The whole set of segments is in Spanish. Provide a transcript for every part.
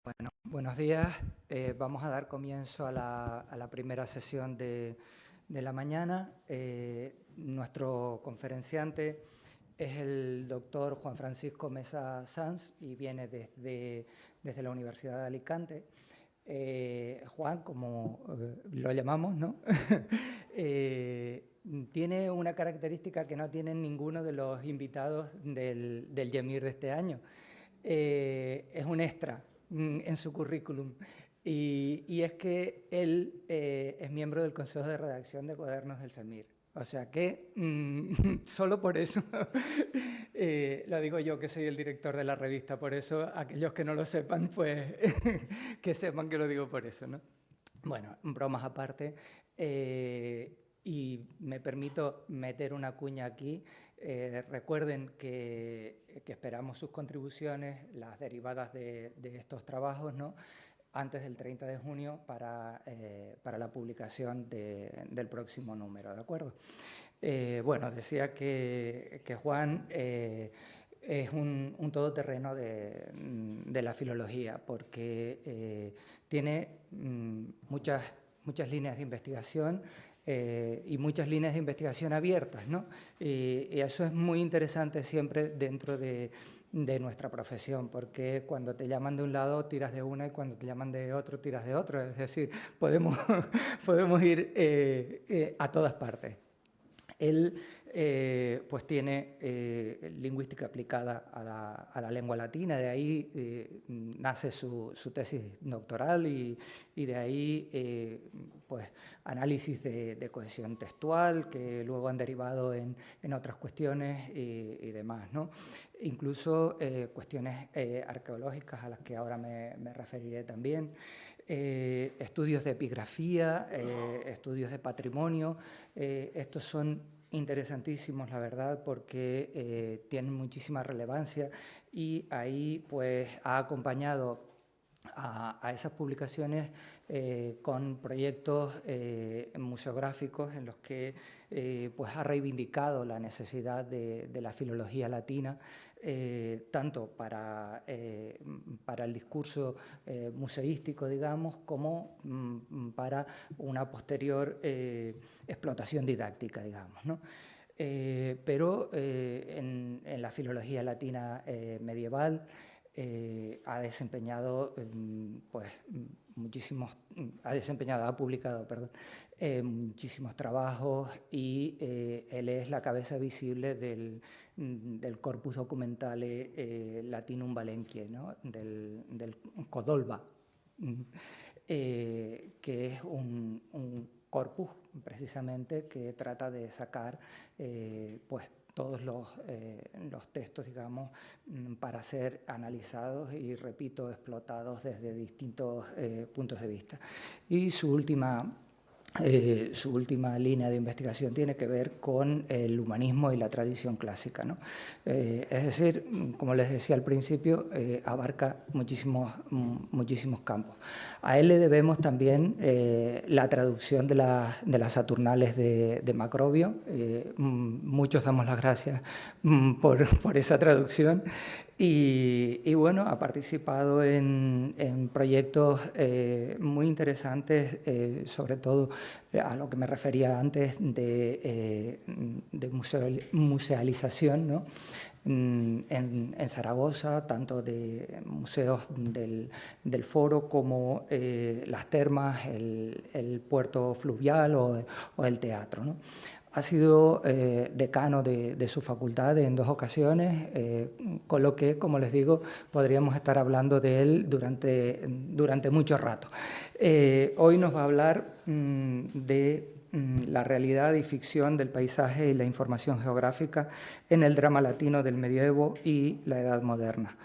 Bueno, buenos días. Vamos a dar comienzo a la primera sesión de la mañana. Nuestro conferenciante es el doctor Juan Francisco Mesa Sanz y viene desde la Universidad de Alicante. Juan, como lo llamamos, ¿no? Tiene una característica que no tienen ninguno de los invitados del YEMIR de este año. Es un extra en su currículum y es que él es miembro del Consejo de Redacción de Cuadernos del CEMIR. O sea que solo por eso lo digo yo, que soy el director de la revista. Por eso aquellos que no lo sepan, pues que sepan que lo digo por eso, ¿no? Bueno, bromas aparte, y me permito meter una cuña aquí. Recuerden que esperamos sus contribuciones, las derivadas de estos trabajos, ¿no?, antes del 30 de junio para la publicación del próximo número, ¿de acuerdo? Bueno, decía que Juan es un todoterreno de la filología, porque tiene muchas líneas de investigación y muchas líneas de investigación abiertas, ¿no? Y eso es muy interesante siempre dentro de nuestra profesión, porque cuando te llaman de un lado tiras de una y cuando te llaman de otro tiras de otro. Es decir, podemos ir a todas partes. Él pues tiene lingüística aplicada a la lengua latina, de ahí nace su tesis doctoral y de ahí pues análisis de cohesión textual que luego han derivado en otras cuestiones y demás, ¿no? Incluso cuestiones arqueológicas a las que ahora me referiré también. Estudios de epigrafía, estudios de patrimonio. Estos son interesantísimos, la verdad, porque tienen muchísima relevancia y ahí pues ha acompañado a esas publicaciones con proyectos museográficos en los que pues ha reivindicado la necesidad de la filología latina, tanto para el discurso museístico, digamos, como para una posterior explotación didáctica, digamos, ¿no? Pero en la filología latina medieval ha desempeñado pues ha publicado, perdón, muchísimos trabajos y él es la cabeza visible del Corpus Documentale Latinum Valenquiae, ¿no?, del Codolva, que es un corpus precisamente que trata de sacar pues todos los textos, digamos, para ser analizados y, repito, explotados desde distintos puntos de vista. Y su última línea de investigación tiene que ver con el humanismo y la tradición clásica, ¿no? Es decir, como les decía al principio, abarca muchísimos campos. A él le debemos también la traducción de las Saturnales de Macrobio. Muchos damos las gracias por esa traducción. Y bueno, ha participado en proyectos muy interesantes, sobre todo a lo que me refería antes de musealización, ¿no?, en Zaragoza, tanto de museos del foro como las termas, el puerto fluvial o el teatro, ¿no? Ha sido decano de su facultad en 2 ocasiones, con lo que, como les digo, podríamos estar hablando de él durante mucho rato. Hoy nos va a hablar de la realidad y ficción del paisaje y la información geográfica en el drama latino del medioevo y la Edad Moderna.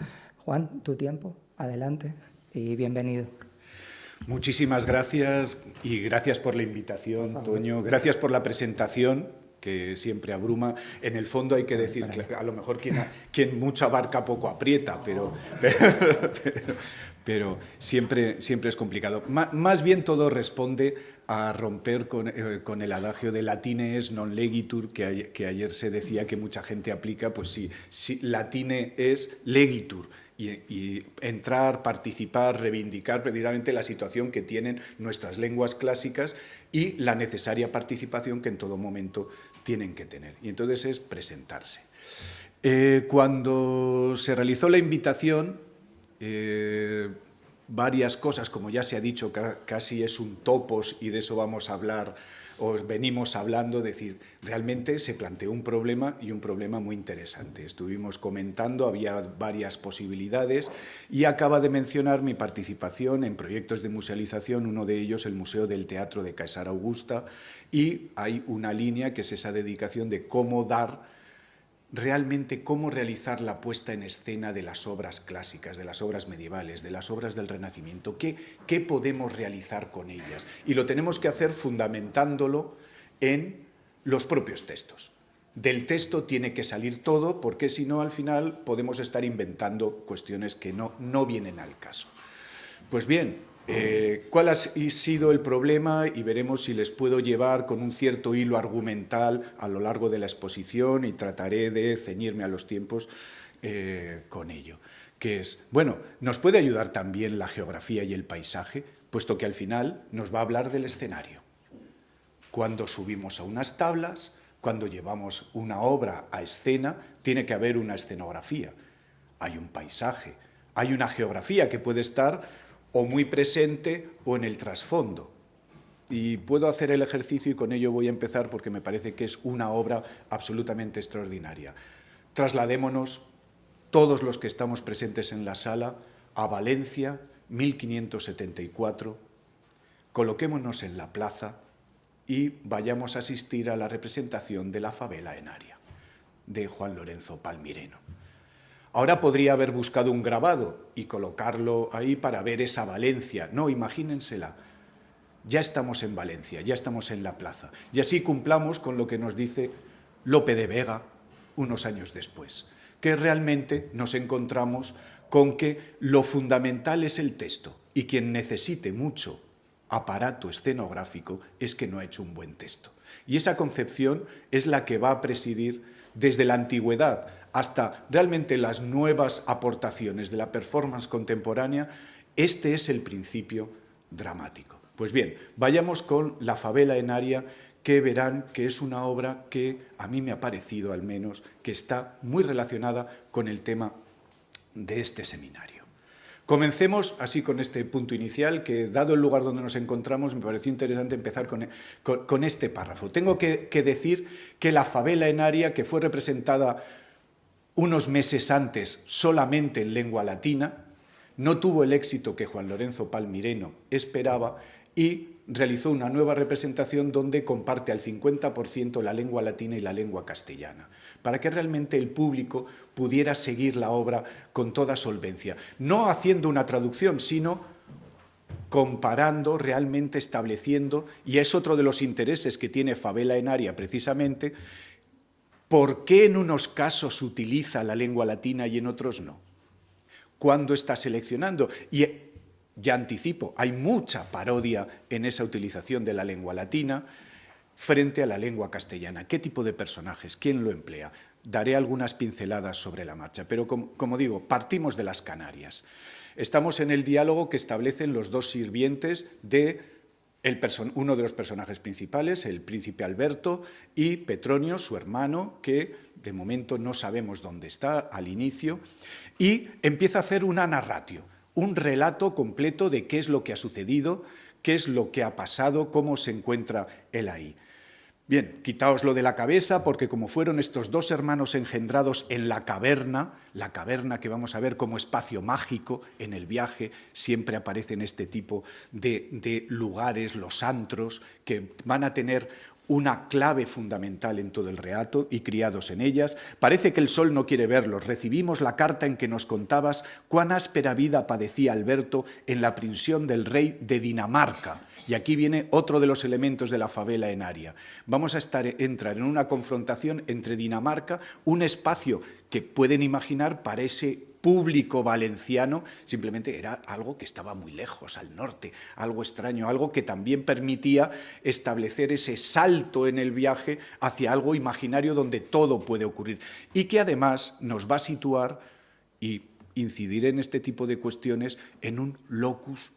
Juan, tu tiempo, adelante y bienvenido. Muchísimas gracias y gracias por la invitación, Toño. Gracias por la presentación, que siempre abruma. En el fondo hay que decir que a lo mejor quien mucho abarca poco aprieta, pero siempre es complicado. Más bien todo responde a romper con el adagio de latine es non legitur, que ayer se decía que mucha gente aplica. Pues sí, latine es legitur. y entrar, participar, reivindicar precisamente la situación que tienen nuestras lenguas clásicas y la necesaria participación que en todo momento tienen que tener. Y entonces es presentarse. Cuando se realizó la invitación, varias cosas, como ya se ha dicho, casi es un topos y de eso vamos a hablar, o venimos hablando, es decir, realmente se planteó un problema y un problema muy interesante. Estuvimos comentando, había varias posibilidades y acaba de mencionar mi participación en proyectos de musealización, uno de ellos el Museo del Teatro de Caesar Augusta, y hay una línea que es esa dedicación de cómo dar realmente cómo realizar la puesta en escena de las obras clásicas, de las obras medievales, de las obras del Renacimiento, qué podemos realizar con ellas. Y lo tenemos que hacer fundamentándolo en los propios textos. Del texto tiene que salir todo, porque si no, al final podemos estar inventando cuestiones que no vienen al caso. Pues bien, ¿cuál ha sido el problema? Y veremos si les puedo llevar con un cierto hilo argumental a lo largo de la exposición y trataré de ceñirme a los tiempos con ello. Que es, bueno, nos puede ayudar también la geografía y el paisaje, puesto que al final nos va a hablar del escenario. Cuando subimos a unas tablas, cuando llevamos una obra a escena, tiene que haber una escenografía. Hay un paisaje, hay una geografía que puede estar o muy presente o en el trasfondo. Y puedo hacer el ejercicio y con ello voy a empezar porque me parece que es una obra absolutamente extraordinaria. Trasladémonos, todos los que estamos presentes en la sala, a Valencia, 1574, coloquémonos en la plaza y vayamos a asistir a la representación de la Favela Enaria, de Juan Lorenzo Palmireno. Ahora podría haber buscado un grabado y colocarlo ahí para ver esa Valencia. No, imagínensela. Ya estamos en Valencia, ya estamos en la plaza. Y así cumplamos con lo que nos dice Lope de Vega unos años después, que realmente nos encontramos con que lo fundamental es el texto y quien necesite mucho aparato escenográfico es que no ha hecho un buen texto. Y esa concepción es la que va a presidir desde la antigüedad hasta realmente las nuevas aportaciones de la performance contemporánea. Este es el principio dramático. Pues bien, vayamos con La Favela Enaria, que verán que es una obra que a mí me ha parecido, al menos, que está muy relacionada con el tema de este seminario. Comencemos así con este punto inicial, que dado el lugar donde nos encontramos, me pareció interesante empezar con este párrafo. Tengo que decir que La Favela Enaria, que fue representada unos meses antes solamente en lengua latina, no tuvo el éxito que Juan Lorenzo Palmireno esperaba y realizó una nueva representación donde comparte al 50% la lengua latina y la lengua castellana, para que realmente el público pudiera seguir la obra con toda solvencia, no haciendo una traducción, sino comparando, realmente estableciendo, y es otro de los intereses que tiene Favela Enaria precisamente, ¿por qué en unos casos utiliza la lengua latina y en otros no? ¿Cuándo está seleccionando? Y ya anticipo, hay mucha parodia en esa utilización de la lengua latina frente a la lengua castellana. ¿Qué tipo de personajes? ¿Quién lo emplea? Daré algunas pinceladas sobre la marcha, pero como digo, partimos de las Canarias. Estamos en el diálogo que establecen los dos sirvientes de uno de los personajes principales, el príncipe Alberto, y Petronio, su hermano, que de momento no sabemos dónde está al inicio, y empieza a hacer una narratio, un relato completo de qué es lo que ha sucedido, qué es lo que ha pasado, cómo se encuentra él ahí. Bien, quitaoslo de la cabeza, porque como fueron estos dos hermanos engendrados en la caverna que vamos a ver como espacio mágico en el viaje, siempre aparecen este tipo de lugares, los antros, que van a tener una clave fundamental en todo el relato y criados en ellas. Parece que el sol no quiere verlos. Recibimos la carta en que nos contabas cuán áspera vida padecía Alberto en la prisión del rey de Dinamarca. Y aquí viene otro de los elementos de la Favela Enaria. Vamos a entrar en una confrontación entre Dinamarca, un espacio que pueden imaginar para ese público valenciano, simplemente era algo que estaba muy lejos, al norte, algo extraño, algo que también permitía establecer ese salto en el viaje hacia algo imaginario donde todo puede ocurrir y que además nos va a situar, y incidir en este tipo de cuestiones en un locus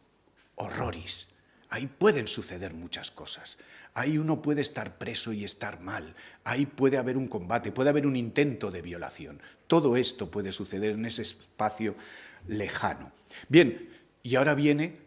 horroris. Ahí pueden suceder muchas cosas. Ahí uno puede estar preso y estar mal. Ahí puede haber un combate, puede haber un intento de violación. Todo esto puede suceder en ese espacio lejano. Bien, y ahora viene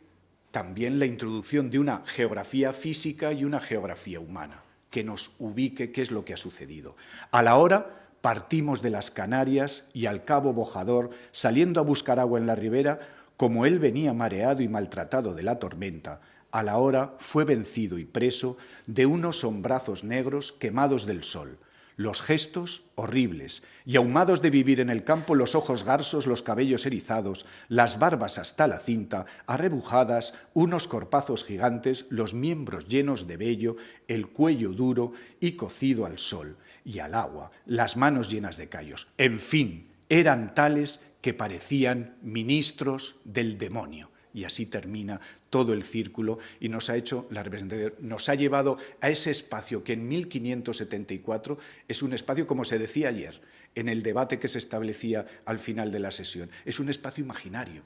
también la introducción de una geografía física y una geografía humana, que nos ubique qué es lo que ha sucedido. A la hora partimos de las Canarias y al cabo Bojador, saliendo a buscar agua en la ribera, como él venía mareado y maltratado de la tormenta, a la hora fue vencido y preso de unos hombrazos negros quemados del sol, los gestos horribles, y ahumados de vivir en el campo, los ojos garsos, los cabellos erizados, las barbas hasta la cinta, arrebujadas, unos corpazos gigantes, los miembros llenos de vello, el cuello duro y cocido al sol y al agua, las manos llenas de callos. En fin, eran tales que parecían ministros del demonio. Y así termina todo el círculo y nos ha hecho la representación, nos ha llevado a ese espacio que en 1574 es un espacio, como se decía ayer, en el debate que se establecía al final de la sesión, es un espacio imaginario,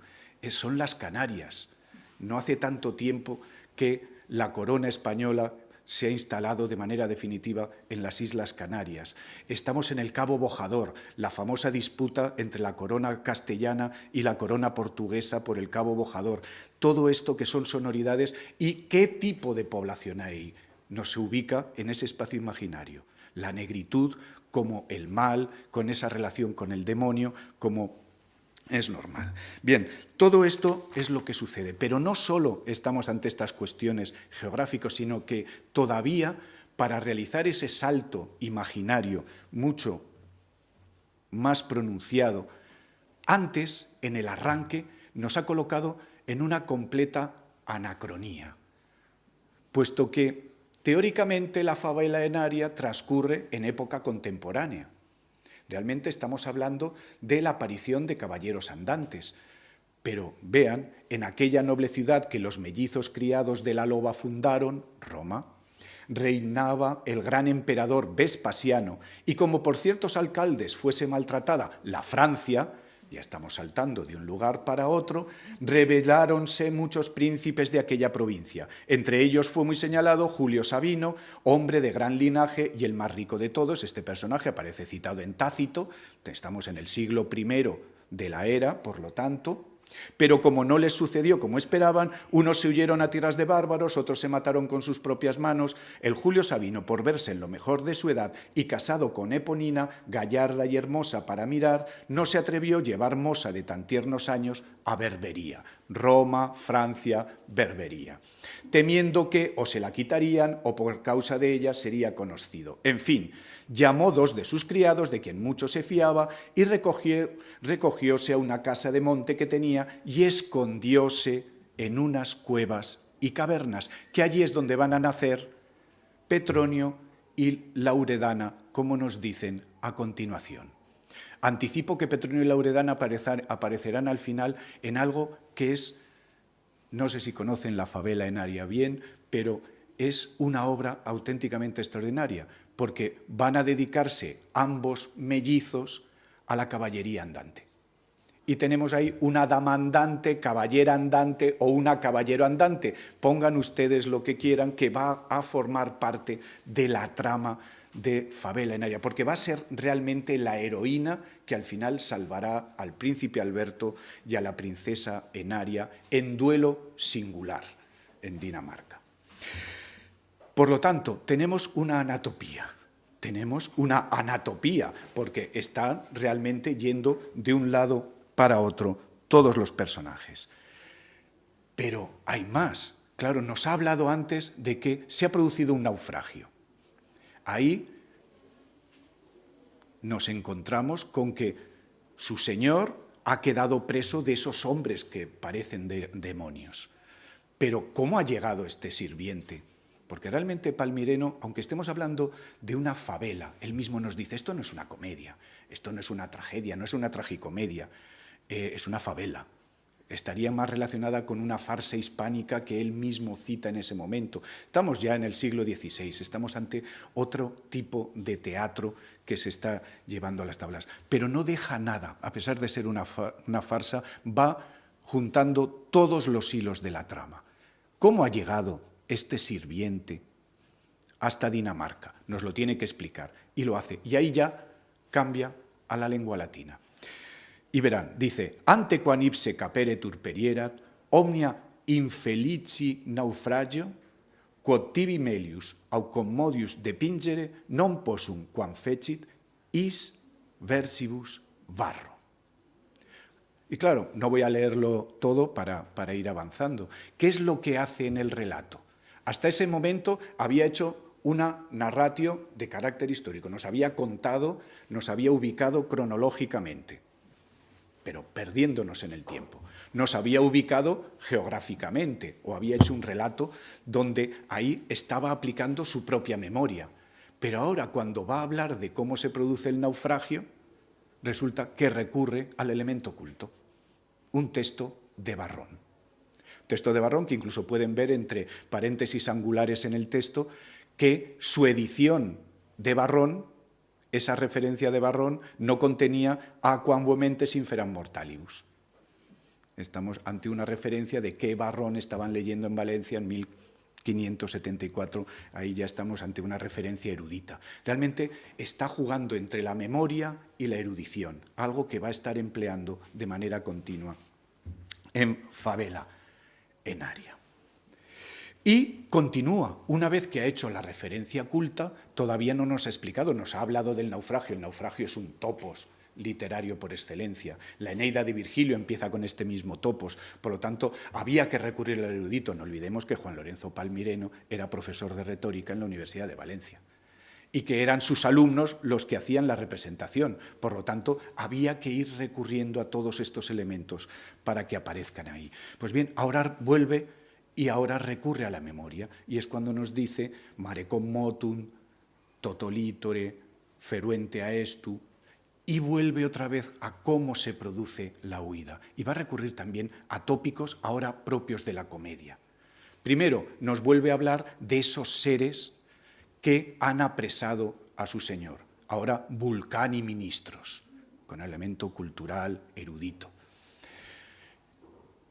son las Canarias. No hace tanto tiempo que la corona española se ha instalado de manera definitiva en las Islas Canarias. Estamos en el Cabo Bojador, la famosa disputa entre la corona castellana y la corona portuguesa por el Cabo Bojador. Todo esto que son sonoridades y qué tipo de población hay. Nos ubica en ese espacio imaginario. La negritud como el mal, con esa relación con el demonio, como es normal. Bien, todo esto es lo que sucede, pero no solo estamos ante estas cuestiones geográficas, sino que todavía para realizar ese salto imaginario mucho más pronunciado, antes, en el arranque, nos ha colocado en una completa anacronía, puesto que teóricamente la favela enaria transcurre en época contemporánea. Realmente estamos hablando de la aparición de caballeros andantes. Pero vean, en aquella noble ciudad que los mellizos criados de la loba fundaron, Roma, reinaba el gran emperador Vespasiano, y como por ciertos alcaldes fuese maltratada la Francia, ya estamos saltando de un lugar para otro, rebeláronse muchos príncipes de aquella provincia. Entre ellos fue muy señalado Julio Sabino, hombre de gran linaje y el más rico de todos. Este personaje aparece citado en Tácito, estamos en el siglo I de la era, por lo tanto. Pero como no les sucedió como esperaban, unos se huyeron a tierras de bárbaros, otros se mataron con sus propias manos. El Julio Sabino, por verse en lo mejor de su edad y casado con Eponina, gallarda y hermosa para mirar, no se atrevió a llevar moza de tan tiernos años a Berbería. Roma, Francia, Berbería. Temiendo que o se la quitarían o por causa de ella sería conocido. En fin, llamó dos de sus criados, de quien mucho se fiaba, y recogióse a una casa de monte que tenía y escondióse en unas cuevas y cavernas, que allí es donde van a nacer Petronio y Lauredana, como nos dicen a continuación. Anticipo que Petronio y Lauredana aparecerán al final en algo que es, no sé si conocen la favela enaria bien, pero es una obra auténticamente extraordinaria, porque van a dedicarse ambos mellizos a la caballería andante. Y tenemos ahí una dama andante, caballera andante o una caballero andante. Pongan ustedes lo que quieran, que va a formar parte de la trama de Favela Enaria, porque va a ser realmente la heroína que al final salvará al príncipe Alberto y a la princesa Enaria en duelo singular en Dinamarca. Por lo tanto, tenemos una anatopía, porque están realmente yendo de un lado para otro todos los personajes. Pero hay más. Claro, nos ha hablado antes de que se ha producido un naufragio. Ahí nos encontramos con que su señor ha quedado preso de esos hombres que parecen demonios. Pero ¿cómo ha llegado este sirviente? Porque realmente Palmireno, aunque estemos hablando de una favela, él mismo nos dice, esto no es una comedia, esto no es una tragedia, no es una tragicomedia, es una favela. estaría más relacionada con una farsa hispánica que él mismo cita en ese momento. Estamos ya en el siglo XVI, estamos ante otro tipo de teatro que se está llevando a las tablas. Pero no deja nada, a pesar de ser una farsa, va juntando todos los hilos de la trama. ¿Cómo ha llegado este sirviente hasta Dinamarca? Nos lo tiene que explicar y lo hace. Y ahí ya cambia a la lengua latina. Y verán, dice, ante quan ipse capere turperierat, omnia infelici naufragio, quod tibi melius au commodius depingere non possum quam fecit is versibus varro. Y claro, no voy a leerlo todo para ir avanzando. ¿Qué es lo que hace en el relato? Hasta ese momento había hecho una narratio de carácter histórico, nos había contado, nos había ubicado cronológicamente, pero perdiéndonos en el tiempo. Nos había ubicado geográficamente o había hecho un relato donde ahí estaba aplicando su propia memoria. Pero ahora, cuando va a hablar de cómo se produce el naufragio, resulta que recurre al elemento oculto, un texto de Varrón. Texto de Varrón que incluso pueden ver entre paréntesis angulares en el texto que su edición de Varrón, esa referencia de Varrón, no contenía a quam vomentes inferam mortalibus. Estamos ante una referencia de qué Varrón estaban leyendo en Valencia en 1574, ahí ya estamos ante una referencia erudita. Realmente está jugando entre la memoria y la erudición, algo que va a estar empleando de manera continua en Fabela Enaria. Y continúa, una vez que ha hecho la referencia culta, todavía no nos ha explicado, nos ha hablado del naufragio. El naufragio es un topos literario por excelencia. La Eneida de Virgilio empieza con este mismo topos, por lo tanto, había que recurrir al erudito. No olvidemos que Juan Lorenzo Palmireno era profesor de retórica en la Universidad de Valencia y que eran sus alumnos los que hacían la representación. Por lo tanto, había que ir recurriendo a todos estos elementos para que aparezcan ahí. Pues bien, ahora vuelve y ahora recurre a la memoria, y es cuando nos dice mare commotum, totolitore, feruente aestu, y vuelve otra vez a cómo se produce la huida. Y va a recurrir también a tópicos ahora propios de la comedia. Primero, nos vuelve a hablar de esos seres que han apresado a su señor, ahora vulcani ministros, con elemento cultural, erudito.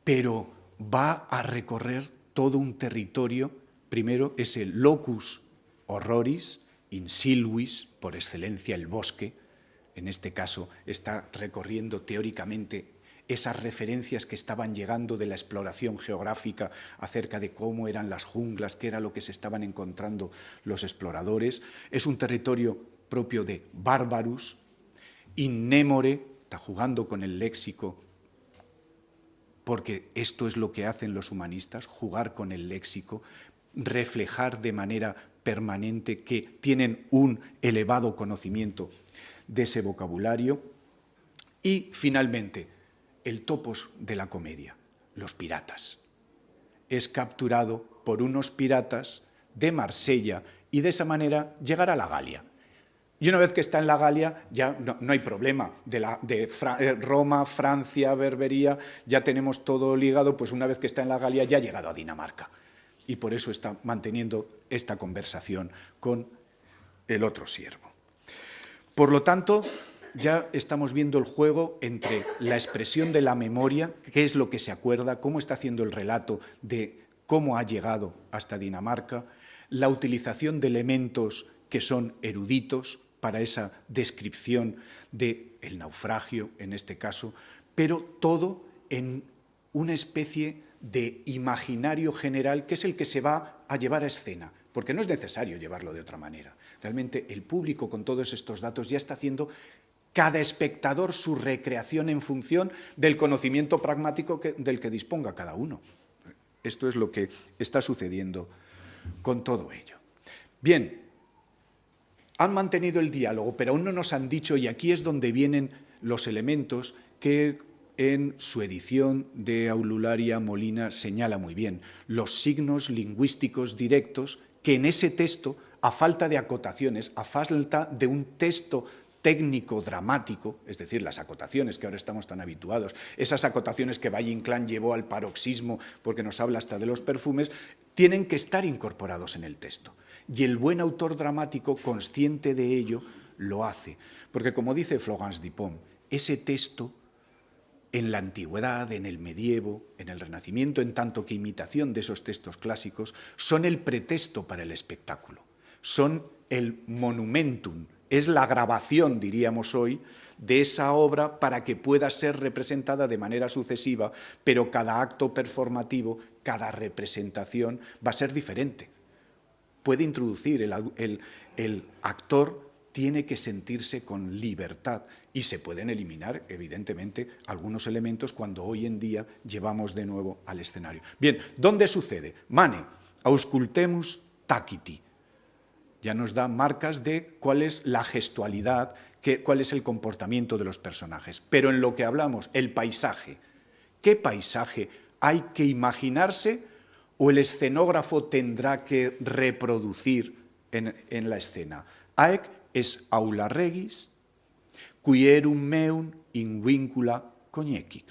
Pero va a recorrer todo un territorio, primero es el locus horroris, in silvis, por excelencia el bosque, en este caso está recorriendo teóricamente esas referencias que estaban llegando de la exploración geográfica acerca de cómo eran las junglas, qué era lo que se estaban encontrando los exploradores. Es un territorio propio de Barbarus, in nemore, está jugando con el léxico, porque esto es lo que hacen los humanistas, jugar con el léxico, reflejar de manera permanente que tienen un elevado conocimiento de ese vocabulario. Y, finalmente, el topos de la comedia, los piratas. Es capturado por unos piratas de Marsella y de esa manera llegar a la Galia. Y una vez que está en la Galia, ya no hay problema. De Roma, Francia, Berbería, ya tenemos todo ligado, pues una vez que está en la Galia ya ha llegado a Dinamarca. Y por eso está manteniendo esta conversación con el otro siervo. Por lo tanto, ya estamos viendo el juego entre la expresión de la memoria, qué es lo que se acuerda, cómo está haciendo el relato de cómo ha llegado hasta Dinamarca, la utilización de elementos que son eruditos, para esa descripción del naufragio, en este caso, pero todo en una especie de imaginario general que es el que se va a llevar a escena, porque no es necesario llevarlo de otra manera. Realmente el público con todos estos datos ya está haciendo cada espectador su recreación en función del conocimiento pragmático del que disponga cada uno. Esto es lo que está sucediendo con todo ello. Bien, han mantenido el diálogo, pero aún no nos han dicho, y aquí es donde vienen los elementos que en su edición de Aulularia Molina señala muy bien, los signos lingüísticos directos que en ese texto, a falta de acotaciones, a falta de un texto técnico-dramático, es decir, las acotaciones que ahora estamos tan habituados, esas acotaciones que Valle Inclán llevó al paroxismo porque nos habla hasta de los perfumes, tienen que estar incorporados en el texto. Y el buen autor dramático, consciente de ello, lo hace. Porque como dice Florence Dupont, ese texto en la antigüedad, en el medievo, en el Renacimiento, en tanto que imitación de esos textos clásicos, son el pretexto para el espectáculo, son el monumentum, es la grabación, diríamos hoy, de esa obra para que pueda ser representada de manera sucesiva, pero cada acto performativo, cada representación va a ser diferente. Puede introducir, el actor tiene que sentirse con libertad y se pueden eliminar, evidentemente, algunos elementos cuando hoy en día llevamos de nuevo al escenario. Bien, ¿dónde sucede? Mane, auscultemus taciti. Ya nos da marcas de cuál es la gestualidad, cuál es el comportamiento de los personajes. Pero en lo que hablamos, el paisaje. ¿Qué paisaje hay que imaginarse o el escenógrafo tendrá que reproducir en la escena? Haec es aula regis, quierum meum in vincula conjecit.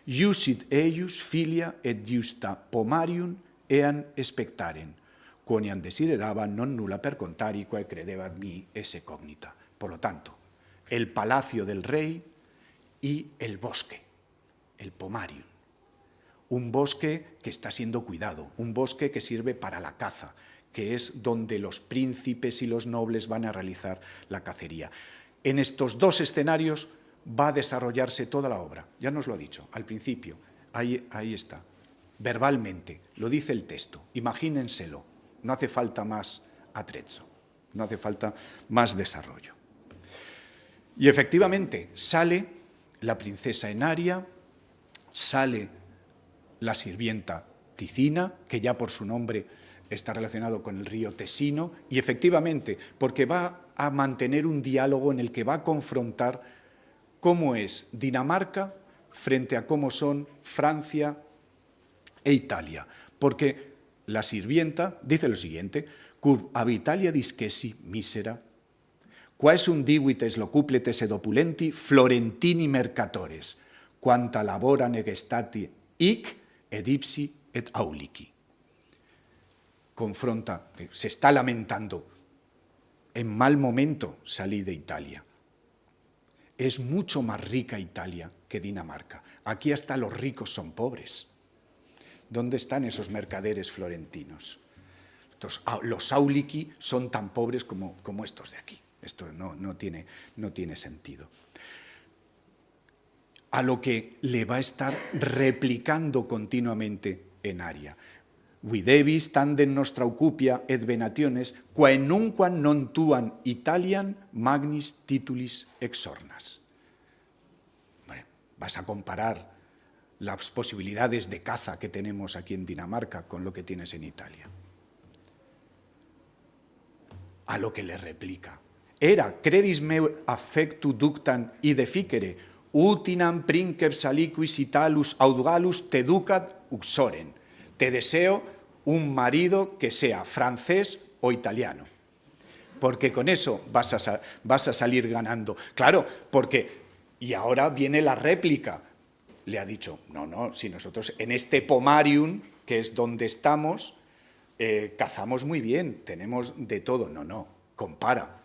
Iusit eius filia et justa pomarium ean spectaren, quoniam desideraban non nulla per contari quae credebat mi esse cognita. Por lo tanto, el palacio del rey y el bosque, el pomarium. Un bosque que está siendo cuidado, un bosque que sirve para la caza, que es donde los príncipes y los nobles van a realizar la cacería. En estos dos escenarios va a desarrollarse toda la obra. Ya nos lo ha dicho al principio, ahí está, verbalmente, lo dice el texto, imagínenselo, no hace falta más atrezzo, no hace falta más desarrollo. Y efectivamente sale la princesa Enaria, sale la sirvienta Ticina, que ya por su nombre está relacionado con el río Tesino, y efectivamente, porque va a mantener un diálogo en el que va a confrontar cómo es Dinamarca frente a cómo son Francia e Italia. Porque la sirvienta dice lo siguiente, cur ab Italia discesi misera, quae divites locupletes ed opulenti florentini mercatores, quanta labora negestati hic ed ipsi et aulici. Confronta, se está lamentando, en mal momento salí de Italia. Es mucho más rica Italia que Dinamarca. Aquí hasta los ricos son pobres. ¿Dónde están esos mercaderes florentinos? Los aulici son tan pobres como estos de aquí. Esto no tiene sentido. A lo que le va a estar replicando continuamente Enaria. Videvis tandem nostra occupia et venationes, quae nunquam non tuan Italian magnis titulis exornas. Bueno, vas a comparar las posibilidades de caza que tenemos aquí en Dinamarca con lo que tienes en Italia. A lo que le replica. Era credis meu affectu ductam ide ficere, utinam princeps aliquis Italus aut Gallus te ducat uxoren. Te deseo un marido que sea francés o italiano, porque con eso vas a salir ganando. Claro, porque, y ahora viene la réplica, le ha dicho, no, si nosotros en este pomarium, que es donde estamos, cazamos muy bien, tenemos de todo. No, compara.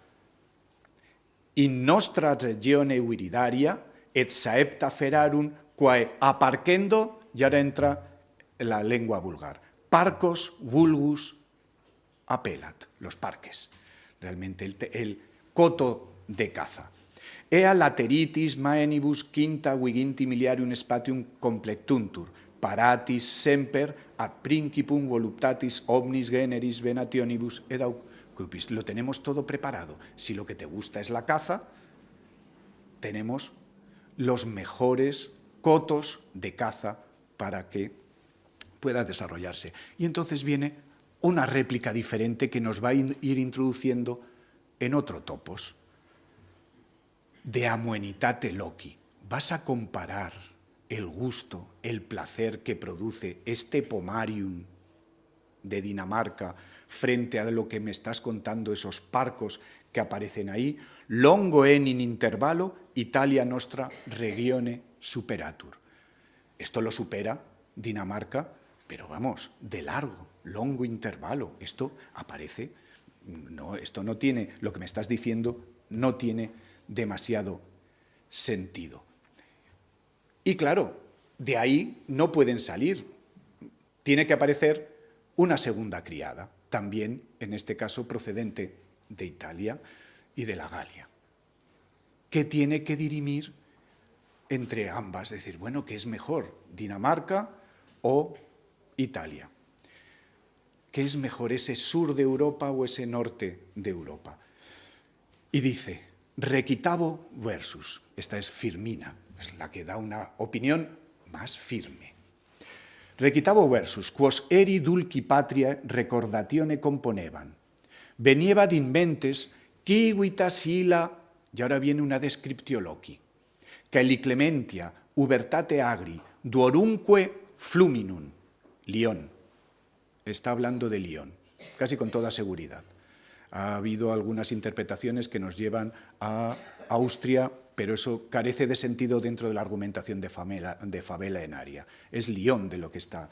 In nostra regione viridaria et saepta ferarum quae aparquendo, y ahora entra la lengua vulgar. Parcos vulgus apelat, los parques. Realmente el coto de caza. Ea lateritis maenibus quinta viginti miliarium spatium complectuntur, paratis semper ad principum voluptatis omnis generis venationibus ed aucupis. Lo tenemos todo preparado. Si lo que te gusta es la caza, tenemos los mejores cotos de caza para que pueda desarrollarse. Y entonces viene una réplica diferente que nos va a ir introduciendo en otro topos. De amuenitate loci. Vas a comparar el gusto, el placer que produce este pomarium de Dinamarca frente a lo que me estás contando, esos parcos que aparecen ahí, longo en in intervalo Italia nostra regione superatur. Esto lo supera Dinamarca, pero vamos, de largo, longo intervalo. Esto aparece, no, esto no tiene, lo que me estás diciendo no tiene demasiado sentido. Y claro, de ahí no pueden salir. Tiene que aparecer una segunda criada, también, en este caso, procedente de Italia y de la Galia, que tiene que dirimir entre ambas, decir, bueno, ¿qué es mejor, Dinamarca o Italia? ¿Qué es mejor, ese sur de Europa o ese norte de Europa? Y dice, Requitavo versus, esta es Firmina, es la que da una opinión más firme. Requitavo versus, quos eri dulci patria recordatione componevan, venieva d'inventes quiguitas ila, y ahora viene una descriptio loci, caeli clementia, ubertate agri, duorunque fluminum, Lión. Está hablando de Lión, casi con toda seguridad. Ha habido algunas interpretaciones que nos llevan a Austria, pero eso carece de sentido dentro de la argumentación de Fabela Enaria. Es Lión de lo que está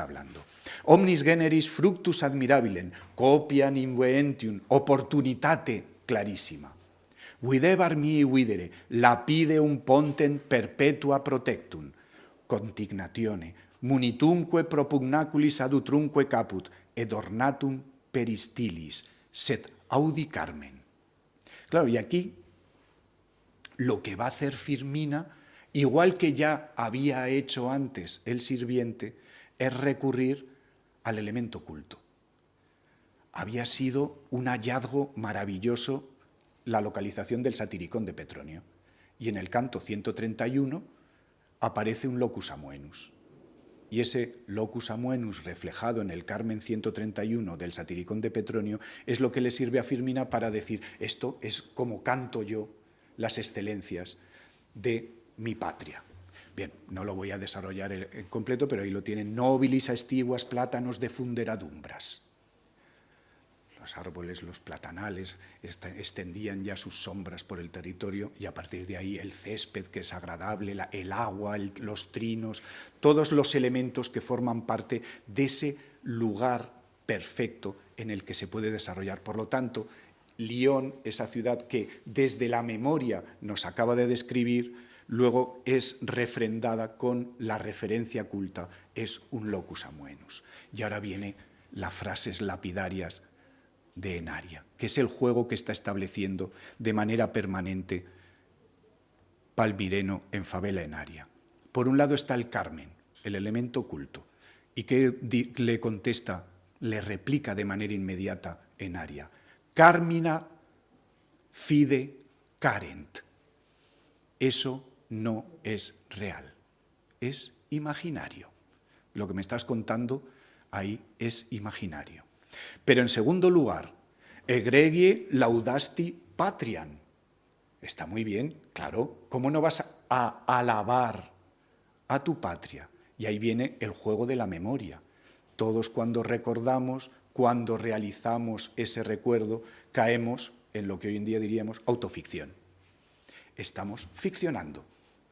hablando. Omnis generis fructus admirabilem, copiam inveentium, opportunitate clarissima. Videbar mihi videre, lapideum pontem perpetua protectum, contignatione, munitumque propugnaculis adutrumque caput, ed ornatum peristilis, sed audi carmen. Claro, y aquí lo que va a hacer Firmina, igual que ya había hecho antes el sirviente, es recurrir al elemento culto. Había sido un hallazgo maravilloso la localización del Satiricón de Petronio. Y en el canto 131 aparece un locus amoenus. Y ese locus amoenus reflejado en el Carmen 131 del Satiricón de Petronio es lo que le sirve a Firmina para decir, esto es como canto yo las excelencias de mi patria. Bien, no lo voy a desarrollar en completo, pero ahí lo tienen. Nobilis aestiguas plátanos de funderadumbras. Los árboles, los platanales, extendían ya sus sombras por el territorio y a partir de ahí el césped, que es agradable, el agua, los trinos, todos los elementos que forman parte de ese lugar perfecto en el que se puede desarrollar. Por lo tanto, Lión, esa ciudad que desde la memoria nos acaba de describir, luego es refrendada con la referencia culta, es un locus amoenus. Y ahora viene las frases lapidarias de Enaria, que es el juego que está estableciendo de manera permanente Palmireno en Fabela Enaria. Por un lado está el Carmen, el elemento culto, y que le contesta, le replica de manera inmediata Enaria. Carmina fide carent. Eso no es real, es imaginario. Lo que me estás contando ahí es imaginario. Pero en segundo lugar, egregie laudasti patriam. Está muy bien, claro. ¿Cómo no vas a alabar a tu patria? Y ahí viene el juego de la memoria. Todos cuando recordamos, cuando realizamos ese recuerdo, caemos en lo que hoy en día diríamos autoficción. Estamos ficcionando,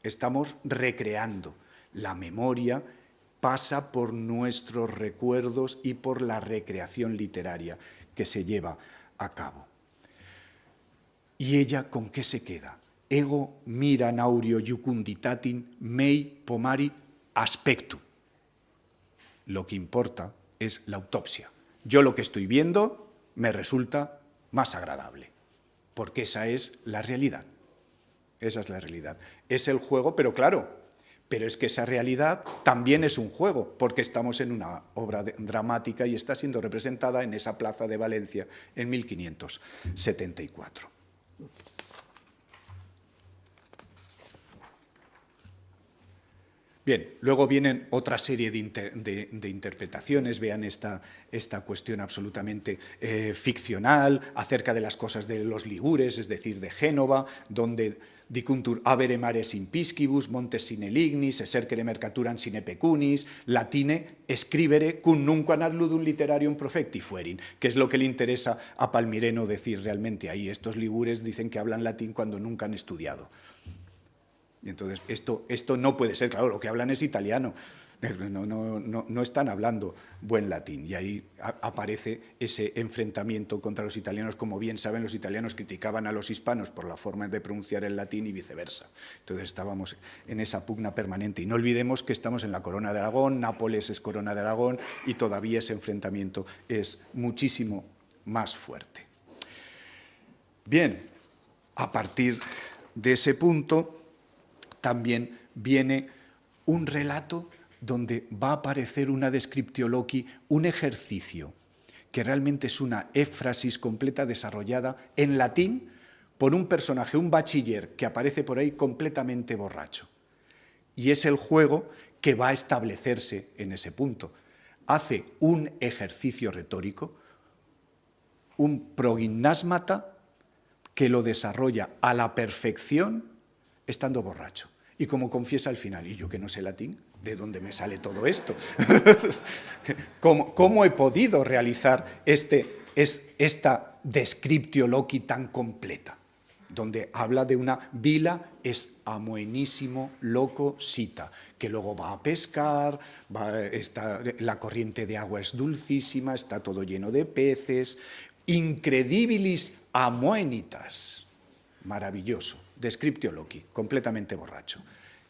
estamos recreando. La memoria pasa por nuestros recuerdos y por la recreación literaria que se lleva a cabo. ¿Y ella con qué se queda? Ego mira naurio iucunditatin mei pomari aspectu. Lo que importa es la autopsia. Yo lo que estoy viendo me resulta más agradable, porque esa es la realidad. Esa es la realidad. Es el juego, pero claro, pero es que esa realidad también es un juego, porque estamos en una obra dramática y está siendo representada en esa plaza de Valencia en 1574. Bien, luego vienen otra serie de interpretaciones, vean esta cuestión absolutamente ficcional acerca de las cosas de los ligures, es decir, de Génova, donde dicuntur avere mares in piscibus, montes sine lignis, esercere mercaturam sine pecunis, latine scribere cum nunquam ad ludum literarium profecti fuerin, que es lo que le interesa a Palmireno decir realmente ahí. Estos ligures dicen que hablan latín cuando nunca han estudiado. Y entonces, esto no puede ser, claro, lo que hablan es italiano, no están hablando buen latín. Y ahí aparece ese enfrentamiento contra los italianos. Como bien saben, los italianos criticaban a los hispanos por la forma de pronunciar el latín y viceversa. Entonces estábamos en esa pugna permanente. Y no olvidemos que estamos en la Corona de Aragón, Nápoles es Corona de Aragón, y todavía ese enfrentamiento es muchísimo más fuerte. Bien, a partir de ese punto también viene un relato donde va a aparecer una descriptio loci, un ejercicio que realmente es una éfrasis completa desarrollada en latín por un personaje, un bachiller que aparece por ahí completamente borracho. Y es el juego que va a establecerse en ese punto. Hace un ejercicio retórico, un progymnasmata, que lo desarrolla a la perfección estando borracho. Y como confiesa al final, y yo que no sé latín, ¿de dónde me sale todo esto? ¿Cómo he podido realizar esta descriptio loci tan completa? Donde habla de una vila es amoenísimo loco sita, que luego va a pescar, la corriente de agua es dulcísima, está todo lleno de peces, incredibilis amoenitas, maravilloso. Descriptio loci, completamente borracho.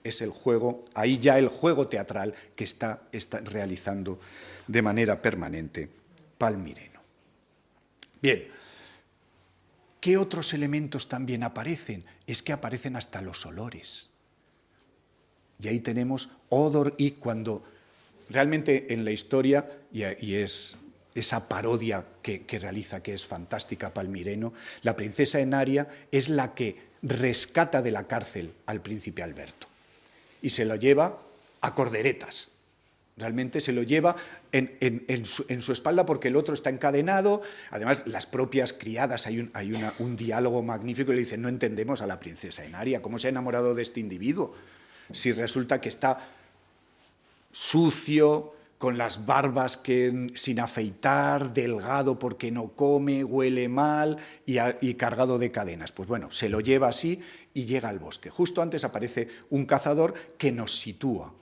Es el juego, ahí ya el juego teatral que está realizando de manera permanente Palmireno. Bien, ¿qué otros elementos también aparecen? Es que aparecen hasta los olores. Y ahí tenemos odor, y cuando realmente en la historia, y es esa parodia que realiza, que es fantástica Palmireno, la princesa Enaria es la que rescata de la cárcel al príncipe Alberto y se lo lleva a corderetas. Realmente se lo lleva en su espalda porque el otro está encadenado. Además, las propias criadas, hay un diálogo magnífico y le dicen: no entendemos a la princesa Enaria, ¿cómo se ha enamorado de este individuo? Si resulta que está sucio, con las barbas sin afeitar, delgado porque no come, huele mal y cargado de cadenas. Pues bueno, se lo lleva así y llega al bosque. Justo antes aparece un cazador que nos sitúa.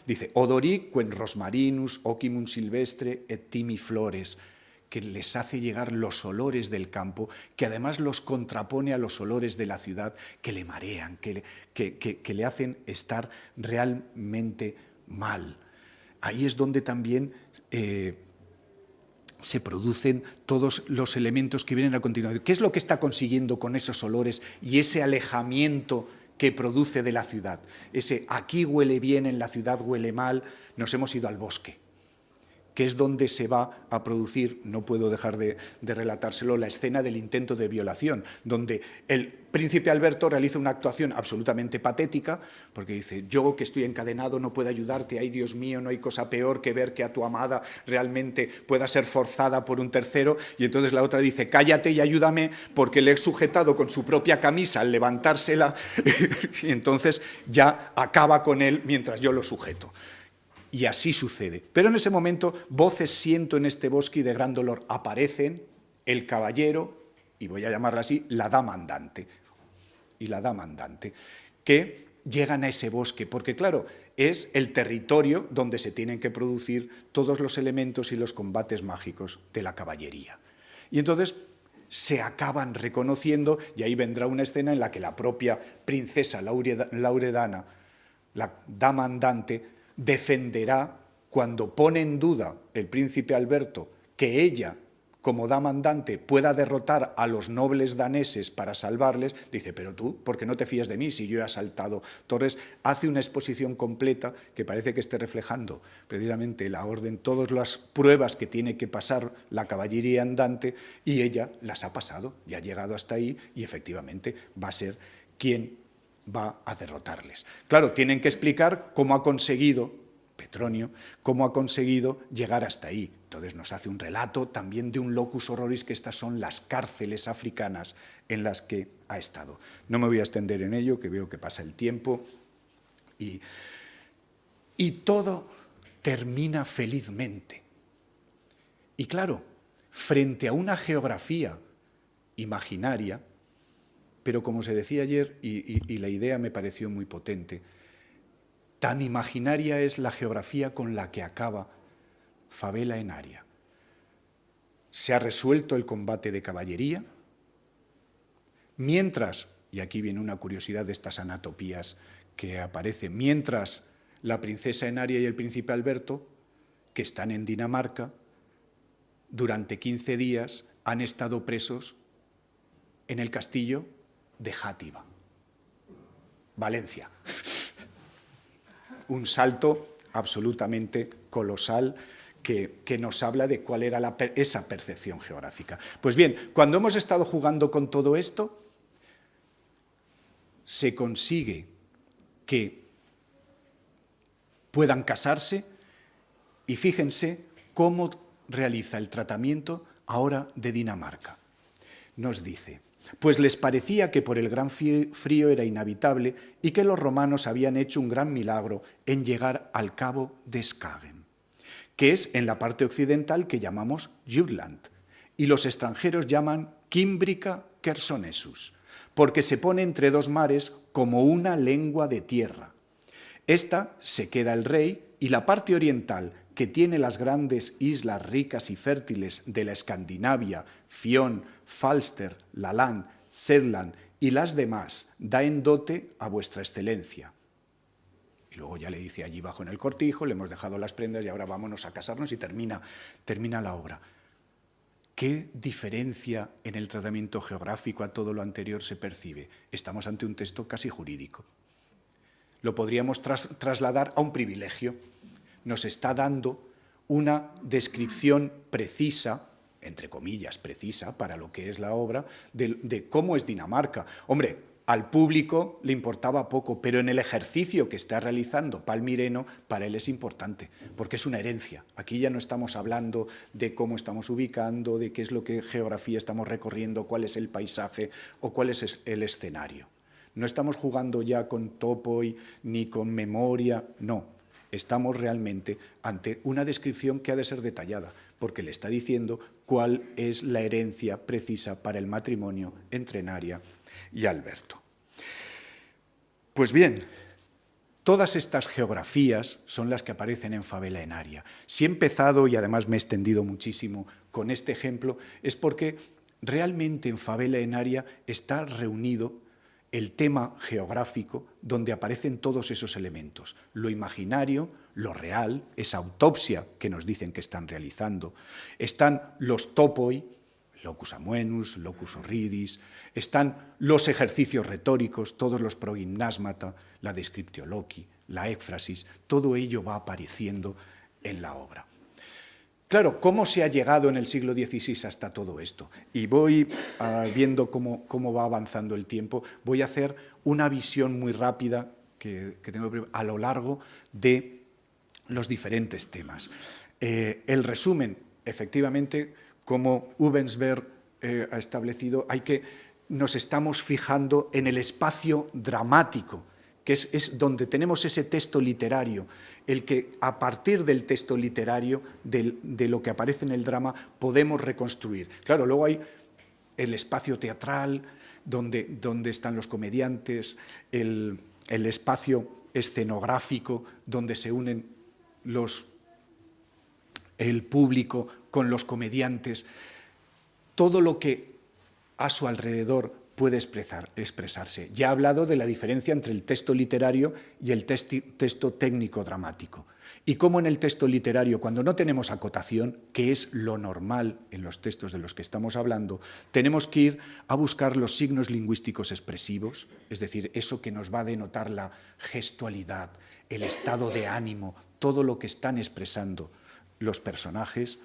Dice: odori quen rosmarinus ocimum silvestre et timi flores, que les hace llegar los olores del campo, que además los contrapone a los olores de la ciudad, que le marean, que le hacen estar realmente mal. Ahí es donde también se producen todos los elementos que vienen a continuación. ¿Qué es lo que está consiguiendo con esos olores y ese alejamiento que produce de la ciudad? Ese aquí huele bien, en la ciudad huele mal, nos hemos ido al bosque, que es donde se va a producir, no puedo dejar de relatárselo, la escena del intento de violación, donde el príncipe Alberto realiza una actuación absolutamente patética, porque dice: yo que estoy encadenado no puedo ayudarte, ay Dios mío, no hay cosa peor que ver que a tu amada realmente pueda ser forzada por un tercero. Y entonces la otra dice: cállate y ayúdame, porque le he sujetado con su propia camisa al levantársela, y entonces ya acaba con él mientras yo lo sujeto. Y así sucede. Pero en ese momento, voces siento en este bosque y de gran dolor. Aparecen el caballero, y voy a llamarla así, la dama andante, y la dama andante, que llegan a ese bosque, porque claro, es el territorio donde se tienen que producir todos los elementos y los combates mágicos de la caballería. Y entonces se acaban reconociendo, y ahí vendrá una escena en la que la propia princesa Lauredana, la dama andante, defenderá, cuando pone en duda el príncipe Alberto que ella, como dama andante, pueda derrotar a los nobles daneses para salvarles, dice: pero tú, ¿por qué no te fías de mí si yo he asaltado torres? Hace una exposición completa que parece que esté reflejando precisamente la orden, todas las pruebas que tiene que pasar la caballería andante, y ella las ha pasado y ha llegado hasta ahí, y efectivamente va a ser quien va a derrotarles. Claro, tienen que explicar cómo ha conseguido Petronio, cómo ha conseguido llegar hasta ahí. Entonces nos hace un relato también de un locus horroris, que estas son las cárceles africanas en las que ha estado. No me voy a extender en ello, que veo que pasa el tiempo. Y todo termina felizmente. Y claro, frente a una geografía imaginaria, pero como se decía ayer, y la idea me pareció muy potente, tan imaginaria es la geografía con la que acaba Favela Enaria. Se ha resuelto el combate de caballería, mientras, y aquí viene una curiosidad de estas anatopías que aparecen, mientras la princesa Enaria y el príncipe Alberto, que están en Dinamarca, durante 15 días han estado presos en el castillo de Játiva, Valencia. Un salto absolutamente colosal que nos habla de cuál era esa percepción geográfica. Pues bien, cuando hemos estado jugando con todo esto, se consigue que puedan casarse y fíjense cómo realiza el tratamiento ahora de Dinamarca. Nos dice: pues les parecía que por el gran frío era inhabitable y que los romanos habían hecho un gran milagro en llegar al cabo de Skagen, que es en la parte occidental que llamamos Jutland, y los extranjeros llaman Cimbrica Chersonesus, porque se pone entre dos mares como una lengua de tierra. Esta se queda el rey, y la parte oriental, que tiene las grandes islas ricas y fértiles de la Escandinavia, Fion, Falster, Laland, Sedland y las demás, da en dote a vuestra excelencia. Y luego ya le dice allí bajo en el cortijo, le hemos dejado las prendas y ahora vámonos a casarnos, y termina la obra. ¿Qué diferencia en el tratamiento geográfico a todo lo anterior se percibe? Estamos ante un texto casi jurídico. Lo podríamos trasladar a un privilegio. Nos está dando una descripción precisa, entre comillas, precisa para lo que es la obra, de cómo es Dinamarca. Hombre, al público le importaba poco, pero en el ejercicio que está realizando Palmireno, para él es importante, porque es una herencia. Aquí ya no estamos hablando de cómo estamos ubicando, de qué es lo que geografía estamos recorriendo, cuál es el paisaje o cuál es el escenario. No estamos jugando ya con topoi ni con memoria, no. Estamos realmente ante una descripción que ha de ser detallada, porque le está diciendo cuál es la herencia precisa para el matrimonio entre Enaria y Alberto. Pues bien, todas estas geografías son las que aparecen en Favela Enaria. Si he empezado, y además me he extendido muchísimo con este ejemplo, es porque realmente en Favela Enaria está reunido el tema geográfico donde aparecen todos esos elementos, lo imaginario, lo real, esa autopsia que nos dicen que están realizando, están los topoi, locus amoenus, locus horridis, están los ejercicios retóricos, todos los progymnasmata, la descriptio loci, la éfrasis, todo ello va apareciendo en la obra. Claro, ¿cómo se ha llegado en el siglo XVI hasta todo esto? Y voy viendo cómo va avanzando el tiempo. Voy a hacer una visión muy rápida que tengo a lo largo de los diferentes temas. El resumen, efectivamente, como Ubensberg ha establecido, nos estamos fijando en el espacio dramático, que es donde tenemos ese texto literario, el que a partir del texto literario, de lo que aparece en el drama, podemos reconstruir. Claro, luego hay el espacio teatral, donde están los comediantes, el espacio escenográfico, donde se unen el público con los comediantes, todo lo que a su alrededor puede expresarse. Ya he hablado de la diferencia entre el texto literario y el texto técnico-dramático. Y cómo en el texto literario, cuando no tenemos acotación, que es lo normal en los textos de los que estamos hablando, tenemos que ir a buscar los signos lingüísticos expresivos, es decir, eso que nos va a denotar la gestualidad, el estado de ánimo, todo lo que están expresando los personajes,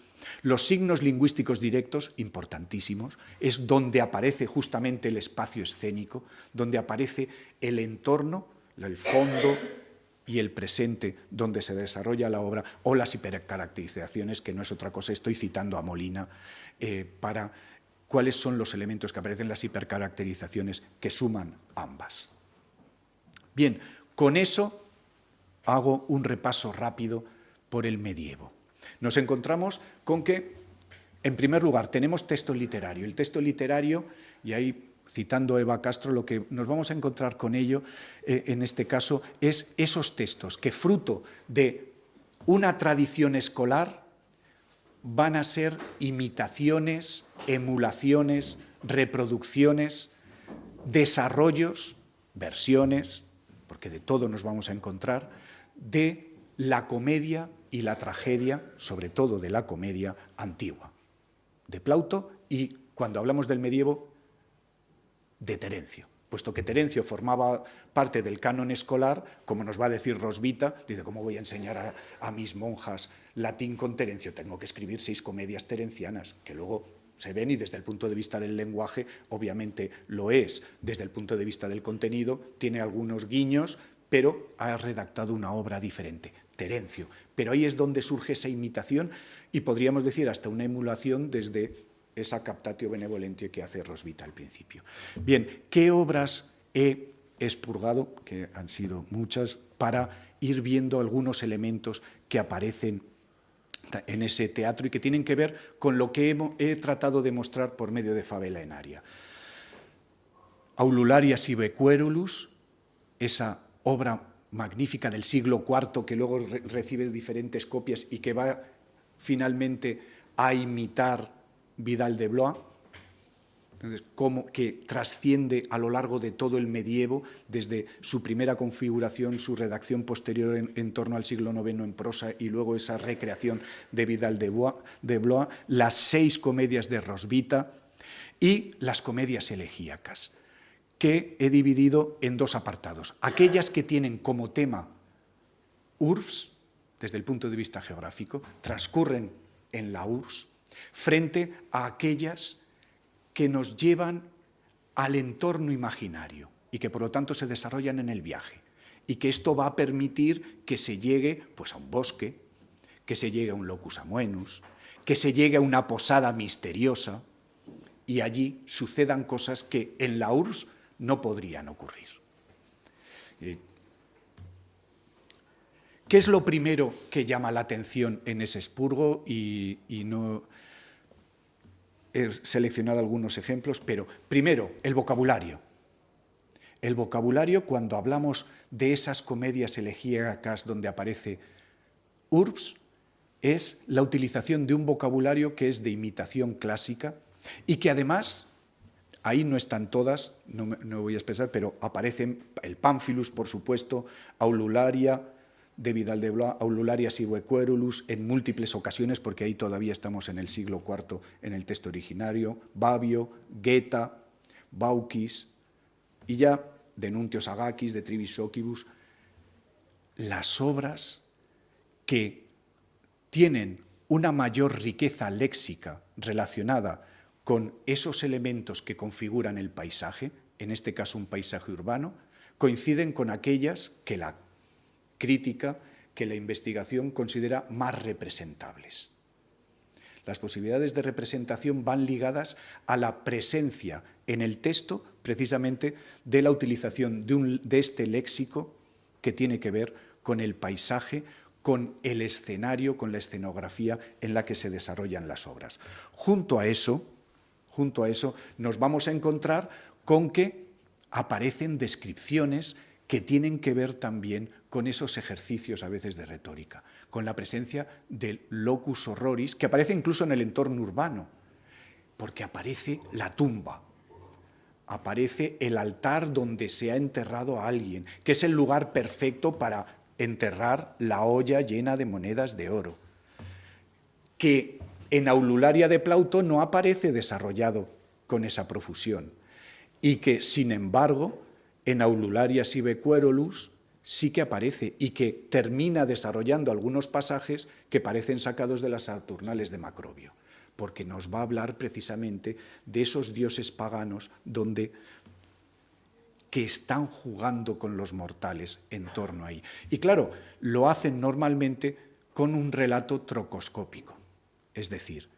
los signos lingüísticos directos, importantísimos, es donde aparece justamente el espacio escénico, donde aparece el entorno, el fondo y el presente donde se desarrolla la obra, o las hipercaracterizaciones, que no es otra cosa, estoy citando a Molina, para cuáles son los elementos que aparecen en las hipercaracterizaciones que suman ambas. Bien, con eso hago un repaso rápido por el medievo. Nos encontramos con que, en primer lugar, tenemos texto literario. El texto literario, y ahí citando a Eva Castro, lo que nos vamos a encontrar con ello, en este caso, es esos textos que, fruto de una tradición escolar, van a ser imitaciones, emulaciones, reproducciones, desarrollos, versiones, porque de todo nos vamos a encontrar, de la comedia y la tragedia, sobre todo de la comedia antigua, de Plauto y, cuando hablamos del medievo, de Terencio. Puesto que Terencio formaba parte del canon escolar, como nos va a decir Rosvita, dice, ¿cómo voy a enseñar a mis monjas latín con Terencio? Tengo que escribir 6 comedias terencianas, que luego se ven y desde el punto de vista del lenguaje, obviamente lo es. Desde el punto de vista del contenido, tiene algunos guiños, pero ha redactado una obra diferente, Terencio. Pero ahí es donde surge esa imitación y podríamos decir hasta una emulación desde esa captatio benevolentio que hace Rosvita al principio. Bien, ¿qué obras he expurgado? Que han sido muchas, para ir viendo algunos elementos que aparecen en ese teatro y que tienen que ver con lo que he tratado de mostrar por medio de Fabela Enaria. Aulularia sive Querulus, esa obra magnífica del siglo IV que luego recibe diferentes copias y que va finalmente a imitar Vidal de Blois, entonces, como que trasciende a lo largo de todo el medievo, desde su primera configuración, su redacción posterior en torno al siglo IX en prosa y luego esa recreación de Vidal de Blois, las 6 comedias de Rosvita y las comedias elegíacas, que he dividido en 2 apartados. Aquellas que tienen como tema URBS, desde el punto de vista geográfico, transcurren en la URSS, frente a aquellas que nos llevan al entorno imaginario y que por lo tanto se desarrollan en el viaje, y que esto va a permitir que se llegue pues, a un bosque, que se llegue a un locus amoenus, que se llegue a una posada misteriosa y allí sucedan cosas que en la URSS no podrían ocurrir. ¿Qué es lo primero que llama la atención en ese expurgo? Y no he seleccionado algunos ejemplos, pero primero, el vocabulario. El vocabulario, cuando hablamos de esas comedias elegíacas donde aparece URBS, es la utilización de un vocabulario que es de imitación clásica y que además, ahí no están todas, no voy a expresar, pero aparecen el Pamphilus, por supuesto, Aulularia de Vidal de Blois, Aulularia sive Querulus, en múltiples ocasiones, porque ahí todavía estamos en el siglo IV en el texto originario, Babio, Geta, Baucis, y ya de Nuntio Agakis, de Trivis Socibus, las obras que tienen una mayor riqueza léxica relacionada con esos elementos que configuran el paisaje, en este caso un paisaje urbano, coinciden con aquellas que la crítica, que la investigación considera más representables. Las posibilidades de representación van ligadas a la presencia en el texto, precisamente, de la utilización de este léxico que tiene que ver con el paisaje, con el escenario, con la escenografía en la que se desarrollan las obras. Junto a eso, nos vamos a encontrar con que aparecen descripciones que tienen que ver también con esos ejercicios a veces de retórica, con la presencia del locus horroris, que aparece incluso en el entorno urbano, porque aparece la tumba, aparece el altar donde se ha enterrado a alguien, que es el lugar perfecto para enterrar la olla llena de monedas de oro, que en Aulularia de Plauto no aparece desarrollado con esa profusión, y que, sin embargo, en Aulularia sive Querulus sí que aparece y que termina desarrollando algunos pasajes que parecen sacados de las Saturnales de Macrobio, porque nos va a hablar precisamente de esos dioses paganos que están jugando con los mortales en torno ahí. Y claro, lo hacen normalmente con un relato trocoscópico, es decir,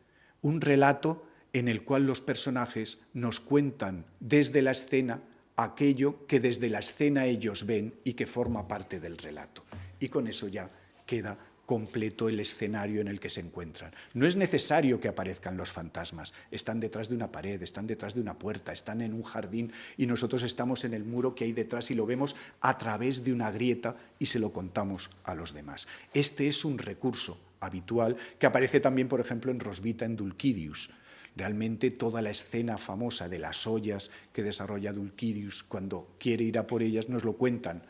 un relato en el cual los personajes nos cuentan desde la escena aquello que desde la escena ellos ven y que forma parte del relato. Y con eso ya queda completo el escenario en el que se encuentran. No es necesario que aparezcan los fantasmas, están detrás de una pared, están detrás de una puerta, están en un jardín y nosotros estamos en el muro que hay detrás y lo vemos a través de una grieta y se lo contamos a los demás. Este es un recurso habitual que aparece también, por ejemplo, en Rosvita en Dulcidius. Realmente toda la escena famosa de las ollas que desarrolla Dulcidius cuando quiere ir a por ellas nos lo cuentan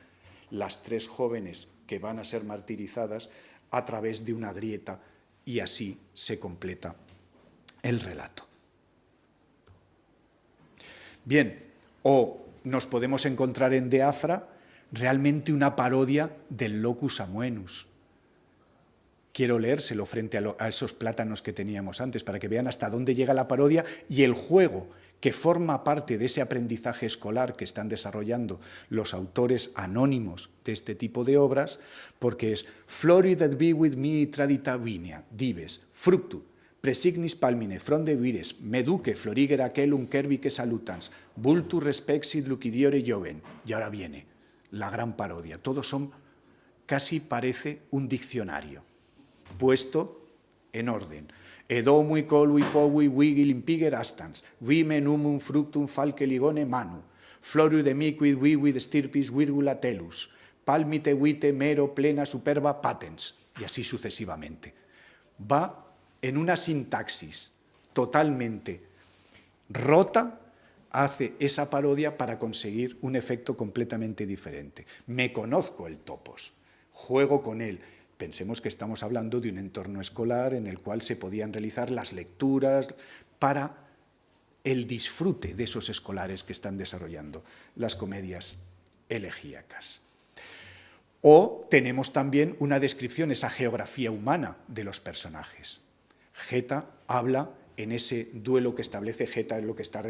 las 3 jóvenes que van a ser martirizadas a través de una grieta y así se completa el relato. Bien, o nos podemos encontrar en De Afra realmente una parodia del Locus Amoenus. Quiero leérselo frente a esos plátanos que teníamos antes para que vean hasta dónde llega la parodia y el juego que forma parte de ese aprendizaje escolar que están desarrollando los autores anónimos de este tipo de obras, porque es Flori that be with me tradita vinia, dives, fructu, presignis palmine, fronde vires, meduque, floriger aquelum cervique salutans, vultu respexit lucidiore joven. Y ahora viene la gran parodia. Todos son, casi parece un diccionario, puesto en orden. Edomui colui fogui vigil impiger astans, vime numum fructum falce ligone manu, floru de miquid vivid stirpis virgula telus, palmite vite mero plena superba patens, y así sucesivamente. Va en una sintaxis totalmente rota, hace esa parodia para conseguir un efecto completamente diferente. Me conozco el topos, juego con él. Pensemos que estamos hablando de un entorno escolar en el cual se podían realizar las lecturas para el disfrute de esos escolares que están desarrollando las comedias elegíacas. O tenemos también una descripción, esa geografía humana de los personajes. Geta habla en ese duelo que establece Geta, en lo que está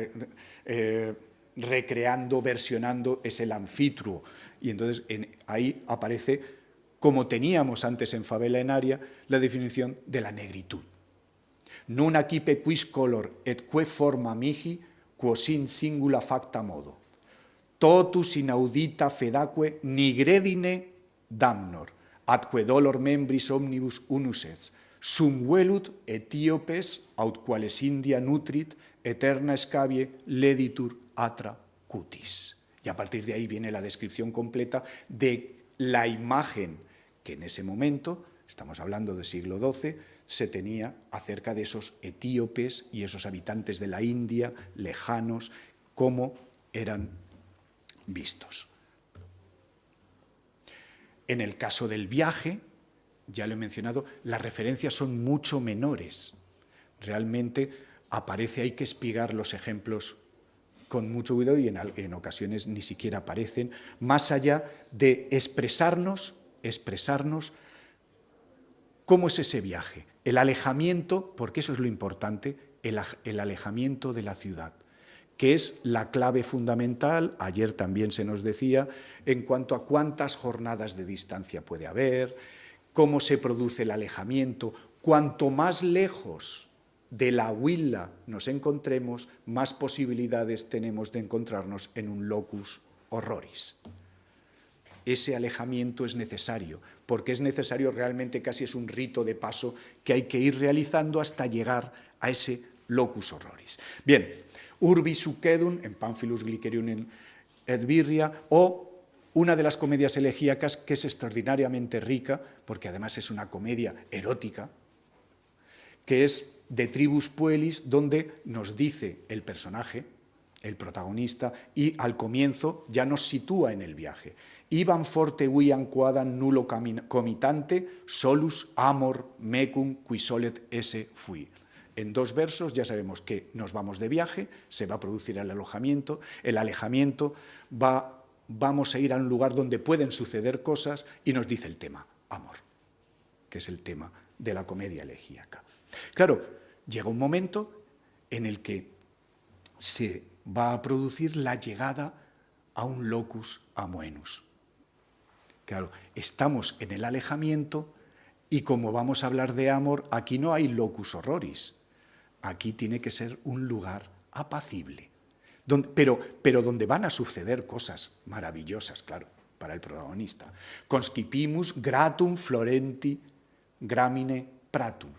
recreando, versionando, es el anfitruo. Y entonces ahí aparece, como teníamos antes en Favela Enaria, la definición de la negritud. Non accipe quis color et que forma mihi, quos in singula facta modo. Totus inaudita fedaque nigredine damnor, atque dolor membris omnibus unus et, sum velut etiopes, aut quales India nutrit, eterna scabie leditur atra cutis. Y a partir de ahí viene la descripción completa de la imagen que en ese momento, estamos hablando del siglo XII, se tenía acerca de esos etíopes y esos habitantes de la India, lejanos, cómo eran vistos. En el caso del viaje, ya lo he mencionado, las referencias son mucho menores. Realmente aparece, hay que espigar los ejemplos con mucho cuidado y en ocasiones ni siquiera aparecen, más allá de expresarnos cómo es ese viaje, el alejamiento, porque eso es lo importante, el alejamiento de la ciudad, que es la clave fundamental, ayer también se nos decía, en cuanto a cuántas jornadas de distancia puede haber, cómo se produce el alejamiento. Cuanto más lejos de la huila nos encontremos, más posibilidades tenemos de encontrarnos en un locus horroris. Ese alejamiento es necesario, porque es necesario, realmente casi es un rito de paso que hay que ir realizando hasta llegar a ese locus horroris. Bien, Urbi succedum, en Pamphilus Glycerium et Birria, o una de las comedias elegíacas que es extraordinariamente rica, porque además es una comedia erótica, que es De Tribus Puellis, donde nos dice el personaje, el protagonista, y al comienzo ya nos sitúa en el viaje. Iban forte viam quadam nullo comitante, solus amor mecum qui solet esse fui. En 2 versos ya sabemos que nos vamos de viaje, se va a producir el alejamiento va vamos a ir a un lugar donde pueden suceder cosas y nos dice el tema, amor, que es el tema de la comedia elegíaca. Claro, llega un momento en el que se va a producir la llegada a un locus amoenus. Claro, estamos en el alejamiento y como vamos a hablar de amor, aquí no hay locus horroris. Aquí tiene que ser un lugar apacible, pero donde van a suceder cosas maravillosas, claro, para el protagonista. Conscipimus gratum florenti gramine pratum,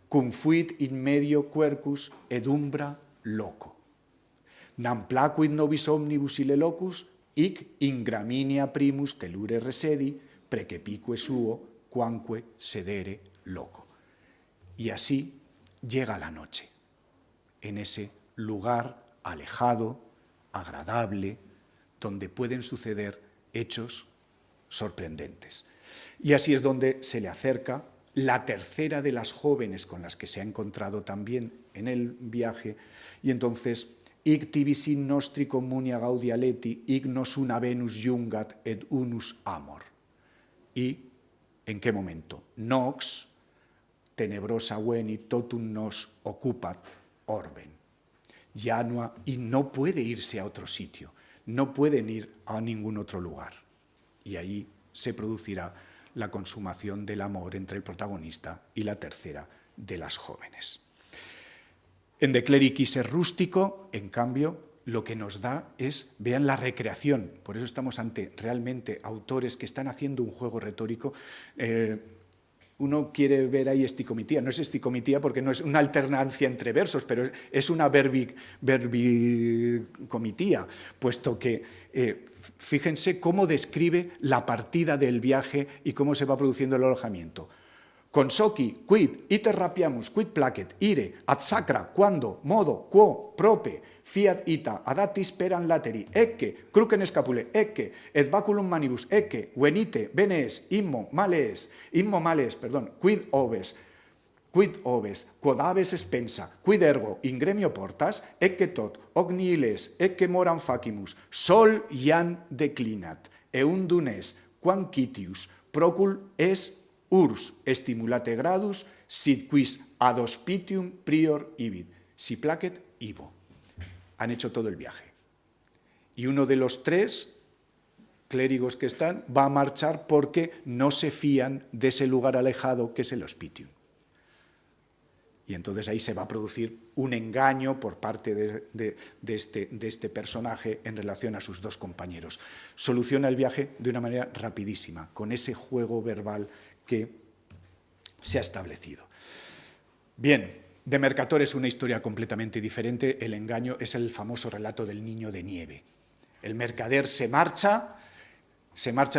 cum fuit in medio quercus ed umbra loco. Nam placuit nobis omnibus ille locus, hic in graminia primus telure resedi, precepique suo, quamque sedere loco. Y así llega la noche, en ese lugar alejado, agradable, donde pueden suceder hechos sorprendentes. Y así es donde se le acerca la tercera de las jóvenes con las que se ha encontrado también en el viaje, y entonces hic tibis in nostri communia gaudia leti, hic nos una Venus jungat et unus amor. ¿Y en qué momento? Nox, tenebrosa veni, totum nos ocupat orben. Janua, y no puede irse a otro sitio, no pueden ir a ningún otro lugar. Y ahí se producirá la consumación del amor entre el protagonista y la tercera de las jóvenes. En De Clericis es rústico, en cambio, lo que nos da es, vean la recreación, por eso estamos ante realmente autores que están haciendo un juego retórico. Uno quiere ver ahí esticomitía, no es esticomitía porque no es una alternancia entre versos, pero es una verbicomitía, puesto que fíjense cómo describe la partida del viaje y cómo se va produciendo el alojamiento. Consoci, quid, iter rapiamus, quid placet, ire, ad sacra, quando, modo, quo, prope, fiat ita, adatis peran lateri, ecce, crucen scapule, ecce, et baculum manibus, ecce, venite, bene es, immo males, quid oves, quod aves expensa, quid ergo in gremio portas, ecce tot, ogni iles, ecce moram facimus, sol ian declinat, eundun es, quam quitius, procul es urs estimulate gradus, sit quis ad hospitium prior ibit, si placet ibo. Han hecho todo el viaje. Y uno de los tres clérigos que están va a marchar porque no se fían de ese lugar alejado que es el hospitium. Y entonces ahí se va a producir un engaño por parte de este personaje en relación a sus dos compañeros. Soluciona el viaje de una manera rapidísima, con ese juego verbal que se ha establecido. Bien, de Mercator es una historia completamente diferente. El engaño es el famoso relato del niño de nieve. El mercader se marcha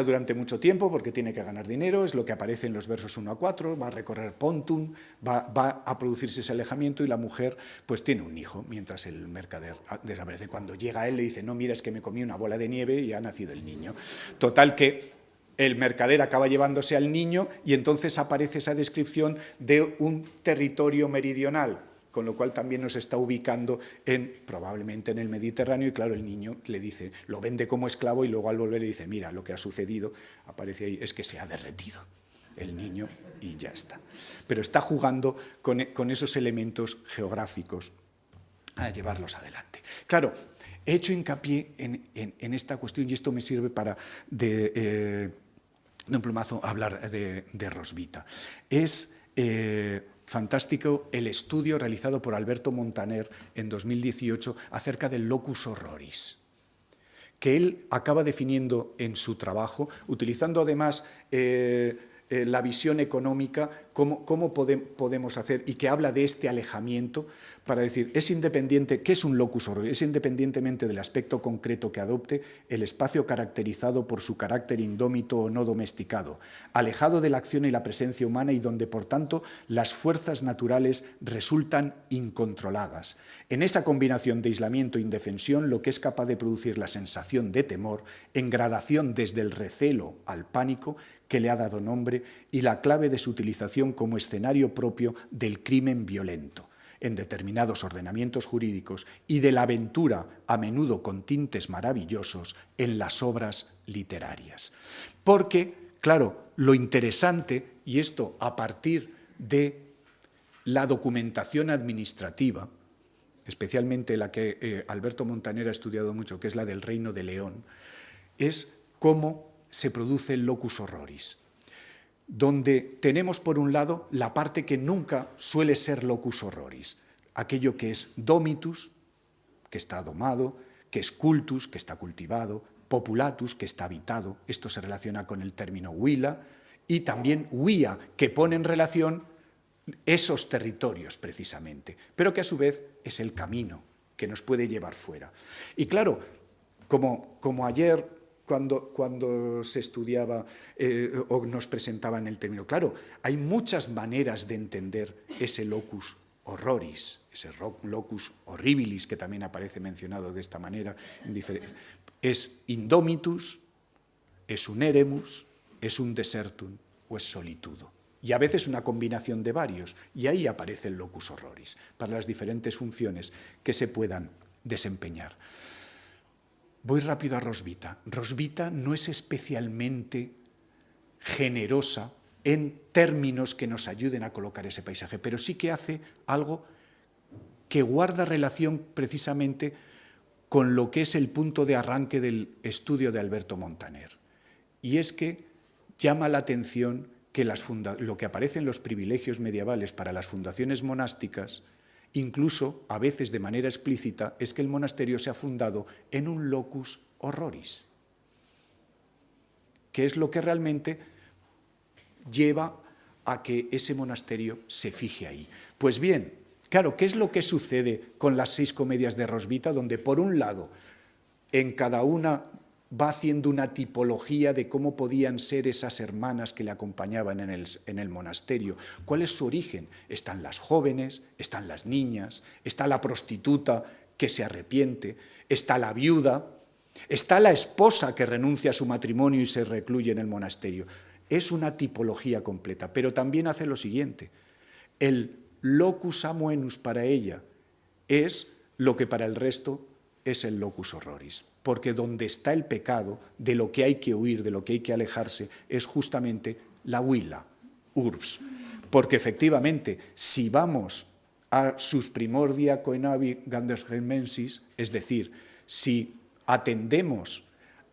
durante mucho tiempo porque tiene que ganar dinero, es lo que aparece en los versos 1 a 4, va a recorrer Pontum, va a producirse ese alejamiento y la mujer pues tiene un hijo, mientras el mercader desaparece. Cuando llega a él le dice, no, mira, es que me comí una bola de nieve y ha nacido el niño. Total que el mercader acaba llevándose al niño y entonces aparece esa descripción de un territorio meridional, con lo cual también nos está ubicando probablemente en el Mediterráneo, y claro, el niño le dice, lo vende como esclavo y luego al volver le dice, mira, lo que ha sucedido, aparece ahí, es que se ha derretido el niño y ya está. Pero está jugando con esos elementos geográficos a llevarlos adelante. Claro, he hecho hincapié en esta cuestión y esto me sirve para de un plumazo hablar de Roswitha. Es fantástico el estudio realizado por Alberto Montaner en 2018 acerca del locus horroris, que él acaba definiendo en su trabajo, utilizando además la visión económica, cómo podemos hacer, y que habla de este alejamiento, para decir, es independiente, ¿qué es un locus horroris? Es independientemente del aspecto concreto que adopte, el espacio caracterizado por su carácter indómito o no domesticado, alejado de la acción y la presencia humana y donde, por tanto, las fuerzas naturales resultan incontroladas. En esa combinación de aislamiento e indefensión, lo que es capaz de producir la sensación de temor, en gradación desde el recelo al pánico, que le ha dado nombre, y la clave de su utilización como escenario propio del crimen violento. en determinados ordenamientos jurídicos y de la aventura, a menudo con tintes maravillosos, en las obras literarias. Porque, claro, lo interesante, y esto a partir de la documentación administrativa, especialmente la que Alberto Montaner ha estudiado mucho, que es la del Reino de León, es cómo se produce el locus horroris, donde tenemos por un lado la parte que nunca suele ser locus horroris, aquello que es domitus, que está domado, que es cultus, que está cultivado, populatus, que está habitado, esto se relaciona con el término huila, y también huia, que pone en relación esos territorios precisamente, pero que a su vez es el camino que nos puede llevar fuera. Y claro, como ayer cuando se estudiaba o nos presentaban el término, claro, hay muchas maneras de entender ese locus horroris, ese locus horribilis, que también aparece mencionado de esta manera. Es indomitus, es un eremus, es un desertum o es solitudo. Y a veces una combinación de varios, y ahí aparece el locus horroris, para las diferentes funciones que se puedan desempeñar. Voy rápido a Roswitha. Roswitha no es especialmente generosa en términos que nos ayuden a colocar ese paisaje, pero sí que hace algo que guarda relación precisamente con lo que es el punto de arranque del estudio de Alberto Montaner. Y es que llama la atención que lo que aparece en los privilegios medievales para las fundaciones monásticas, incluso a veces de manera explícita, es que el monasterio se ha fundado en un locus horroris, que es lo que realmente lleva a que ese monasterio se fije ahí. Pues bien, claro, ¿qué es lo que sucede con las 6 comedias de Roswitha? Donde por un lado, en cada una va haciendo una tipología de cómo podían ser esas hermanas que le acompañaban en el monasterio. ¿Cuál es su origen? Están las jóvenes, están las niñas, está la prostituta que se arrepiente, está la viuda, está la esposa que renuncia a su matrimonio y se recluye en el monasterio. Es una tipología completa, pero también hace lo siguiente. El locus amoenus para ella es lo que para el resto es el locus horroris, porque donde está el pecado, de lo que hay que huir, de lo que hay que alejarse, es justamente la huila, urbs. Porque efectivamente, si vamos a sus primordia coenavi gandergemensis, es decir, si atendemos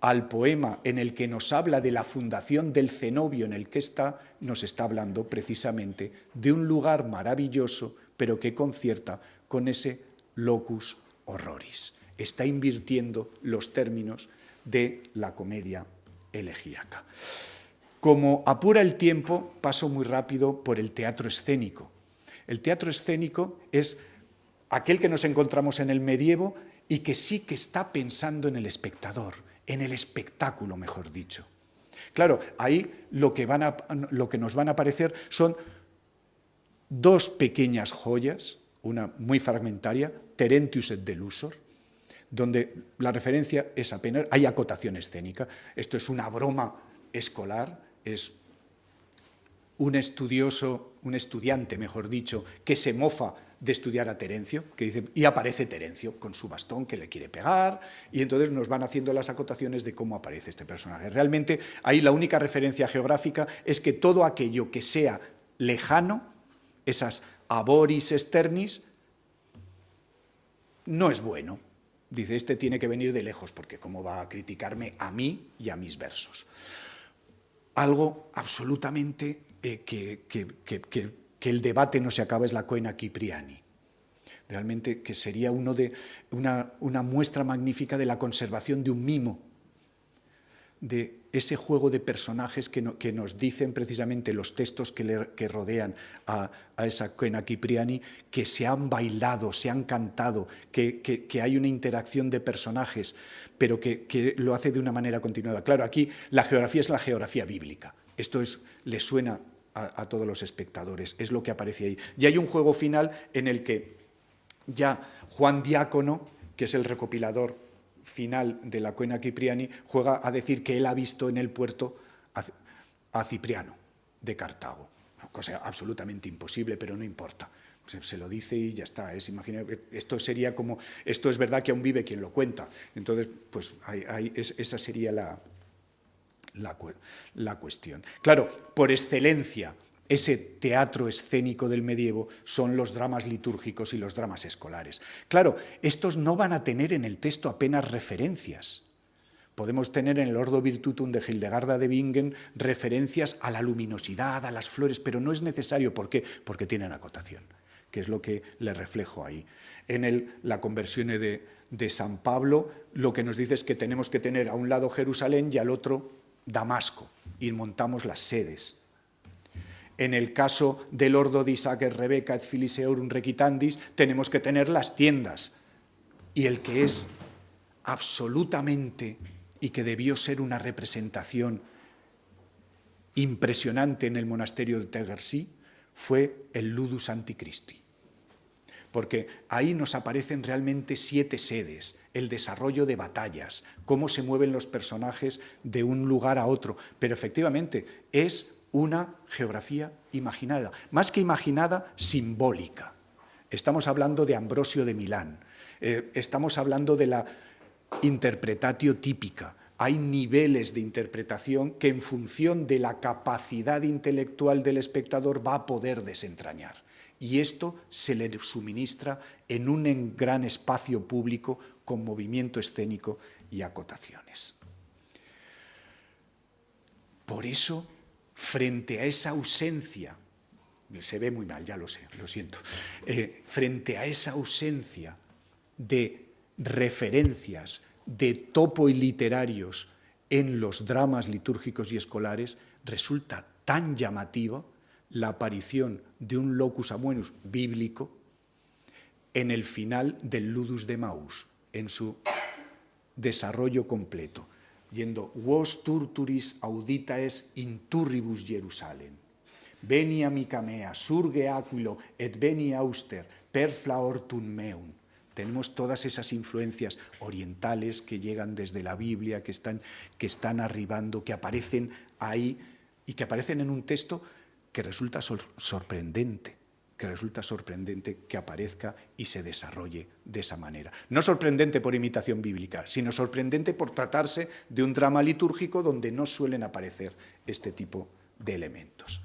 al poema en el que nos habla de la fundación del cenobio en el que está, nos está hablando precisamente de un lugar maravilloso, pero que concierta con ese locus horroris. Está invirtiendo los términos de la comedia elegíaca. Como apura el tiempo, paso muy rápido por el teatro escénico. El teatro escénico es aquel que nos encontramos en el medievo y que sí que está pensando en el espectador, en el espectáculo, mejor dicho. Claro, ahí lo que nos van a aparecer son 2 pequeñas joyas, una muy fragmentaria, Terentius et Delusor, donde la referencia es apenas, hay acotación escénica. Esto es una broma escolar, es un estudiante, mejor dicho, que se mofa de estudiar a Terencio, que dice, y aparece Terencio con su bastón que le quiere pegar, y entonces nos van haciendo las acotaciones de cómo aparece este personaje. Realmente ahí la única referencia geográfica es que todo aquello que sea lejano, esas aboris externis, no es bueno. Dice, este tiene que venir de lejos, porque cómo va a criticarme a mí y a mis versos. Algo absolutamente que el debate no se acaba es la Coena Cipriani. Realmente que sería una muestra magnífica de la conservación de un mimo, de ese juego de personajes que nos dicen precisamente los textos que rodean a esa Coena Cipriani, que se han bailado, se han cantado, que hay una interacción de personajes, pero que lo hace de una manera continuada. Claro, aquí la geografía es la geografía bíblica. Esto le suena a todos los espectadores, es lo que aparece ahí. Y hay un juego final en el que ya Juan Diácono, que es el recopilador final de la Coena Cipriani, juega a decir que él ha visto en el puerto a Cipriano de Cartago, cosa absolutamente imposible, pero no importa. Se lo dice y ya está. Esto sería como, esto es verdad que aún vive quien lo cuenta. Entonces, pues esa sería la cuestión. Claro, por excelencia, ese teatro escénico del medievo son los dramas litúrgicos y los dramas escolares. Claro, estos no van a tener en el texto apenas referencias. Podemos tener en el Ordo Virtutum de Hildegarda de Bingen referencias a la luminosidad, a las flores, pero no es necesario. ¿Por qué? Porque tienen acotación, que es lo que le reflejo ahí. En la conversión de San Pablo, lo que nos dice es que tenemos que tener a un lado Jerusalén y al otro Damasco, y montamos las sedes. En el caso del Ordo de Isaac et Rebecca et Filiseorum Requitandis, tenemos que tener las tiendas. Y el que es absolutamente, y que debió ser una representación impresionante en el monasterio de Tegernsee, fue el Ludus Antichristi. Porque ahí nos aparecen realmente 7 sedes, el desarrollo de batallas, cómo se mueven los personajes de un lugar a otro. Pero efectivamente es una geografía imaginada, más que imaginada, simbólica. Estamos hablando de Ambrosio de Milán, estamos hablando de la interpretatio típica. Hay niveles de interpretación que en función de la capacidad intelectual del espectador va a poder desentrañar. Y esto se le suministra en un gran espacio público con movimiento escénico y acotaciones. Por eso, frente a esa ausencia, se ve muy mal, ya lo sé, lo siento, frente a esa ausencia de referencias, de topo y literarios en los dramas litúrgicos y escolares, resulta tan llamativa la aparición de un locus amoenus bíblico en el final del Ludus de Maús, en su desarrollo completo, yendo vos turturis auditaes in turribus Jerusalem, veni amica mea, surge aquilo et veni auster, per flaortum meum. Tenemos todas esas influencias orientales que llegan desde la Biblia, que están arribando, que aparecen ahí y que aparecen en un texto que resulta sorprendente, que aparezca y se desarrolle de esa manera. No sorprendente por imitación bíblica, sino sorprendente por tratarse de un drama litúrgico donde no suelen aparecer este tipo de elementos.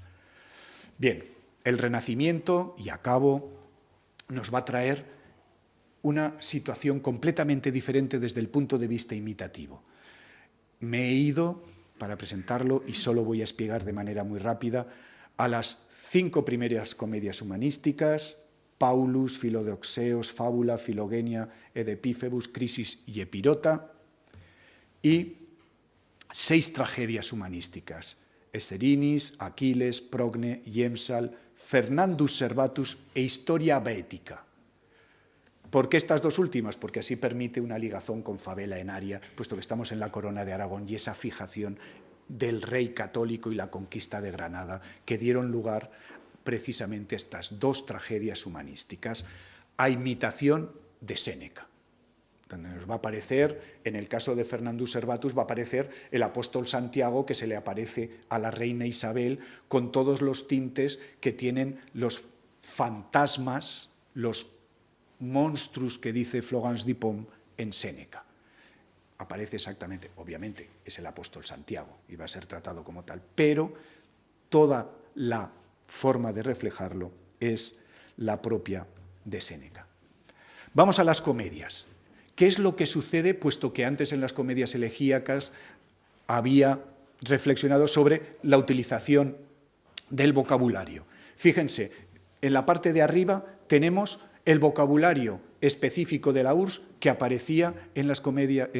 Bien, el Renacimiento, y acabo, nos va a traer una situación completamente diferente desde el punto de vista imitativo. Me he ido, para presentarlo, y solo voy a explicar de manera muy rápida, a las 5 primeras comedias humanísticas, Paulus, Filodoxeos, Fábula, Filogenia, Edepífebus, Crisis y Epirota, y 6 tragedias humanísticas, Eserinis, Aquiles, Progne, Iemsal, Fernandus Servatus e Historia Bética. ¿Por qué estas 2 últimas? Porque así permite una ligazón con Fabela en Aria, puesto que estamos en la corona de Aragón y esa fijación del rey católico y la conquista de Granada, que dieron lugar precisamente a estas 2 tragedias humanísticas, a imitación de Séneca. Donde nos va a aparecer, en el caso de Fernandus Servatus, va a aparecer el apóstol Santiago, que se le aparece a la reina Isabel, con todos los tintes que tienen los fantasmas, los monstruos que dice Florence Dupont en Séneca. Aparece exactamente, obviamente, es el apóstol Santiago y va a ser tratado como tal, pero toda la forma de reflejarlo es la propia de Séneca. Vamos a las comedias. ¿Qué es lo que sucede, puesto que antes en las comedias elegíacas había reflexionado sobre la utilización del vocabulario? Fíjense, en la parte de arriba tenemos el vocabulario específico de la URSS que aparecía en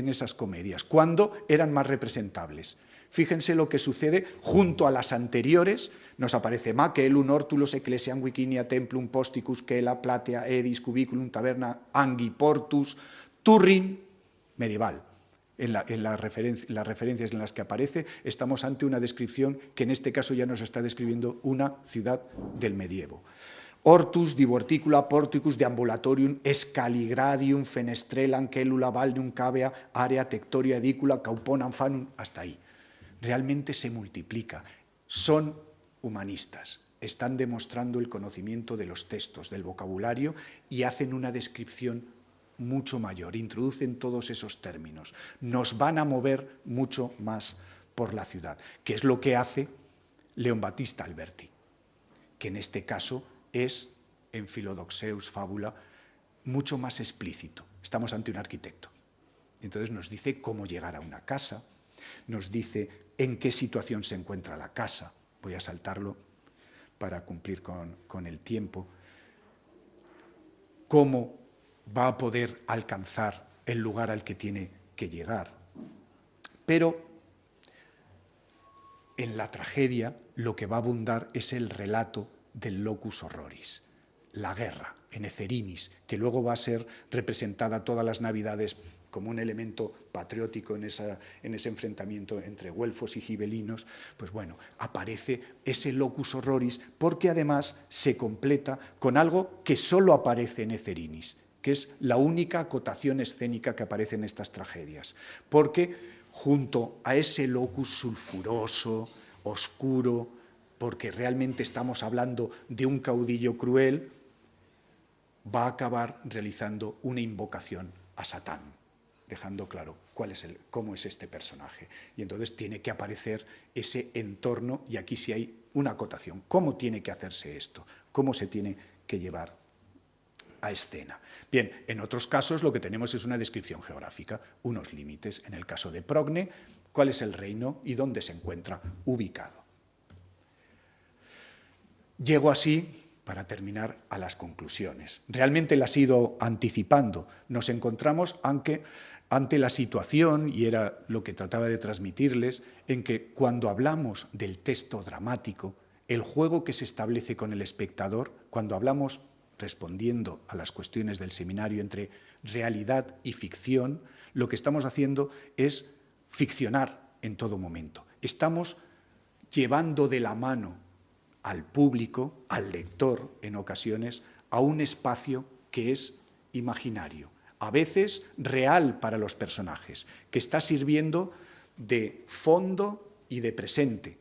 esas comedias, cuando eran más representables. Fíjense lo que sucede junto a las anteriores. Nos aparece Macelum, Hortulus, Ecclesiam, Wicinia, Templum, Posticus, Quela, Platea, Edis, Cubiculum, Taberna, Angi, Portus, Turrin, medieval. En las referencias en las que aparece, estamos ante una descripción que en este caso ya nos está describiendo una ciudad del medievo. Hortus, Divorticula, Porticus, Deambulatorium, Escaligradium, Fenestrelam, Cellula, Valnium, Cavea, Area, Tectoria, Edícula, Caupón, Anfanum, hasta ahí. Realmente se multiplica. Son humanistas. están demostrando el conocimiento de los textos, del vocabulario, y hacen una descripción mucho mayor, introducen todos esos términos, nos van a mover mucho más por la ciudad, que es lo que hace Leon Battista Alberti, que en este caso es, en Philodoxeus Fabula, mucho más explícito. Estamos ante un arquitecto. Entonces nos dice cómo llegar a una casa, nos dice en qué situación se encuentra la casa. Voy a saltarlo para cumplir con el tiempo. Cómo va a poder alcanzar el lugar al que tiene que llegar. Pero en la tragedia lo que va a abundar es el relato del locus horroris, la guerra, en Ecerinis, que luego va a ser representada todas las Navidades como un elemento patriótico en ese enfrentamiento entre güelfos y gibelinos. Pues bueno, aparece ese locus horroris porque además se completa con algo que solo aparece en Ecerinis, que es la única acotación escénica que aparece en estas tragedias, porque junto a ese locus sulfuroso, oscuro, porque realmente estamos hablando de un caudillo cruel, va a acabar realizando una invocación a Satán, dejando claro cómo es este personaje. Y entonces tiene que aparecer ese entorno, y aquí sí hay una acotación. ¿Cómo tiene que hacerse esto? ¿Cómo se tiene que llevar a escena? Bien, en otros casos lo que tenemos es una descripción geográfica, unos límites. En el caso de Progne, ¿cuál es el reino y dónde se encuentra ubicado? Llego así, para terminar, a las conclusiones. Realmente las he ido anticipando. Nos encontramos ante la situación, y era lo que trataba de transmitirles, en que cuando hablamos del texto dramático, el juego que se establece con el espectador, cuando hablamos, respondiendo a las cuestiones del seminario, entre realidad y ficción, lo que estamos haciendo es ficcionar en todo momento. Estamos llevando de la mano al público, al lector, en ocasiones, a un espacio que es imaginario, a veces real para los personajes, que está sirviendo de fondo y de presente,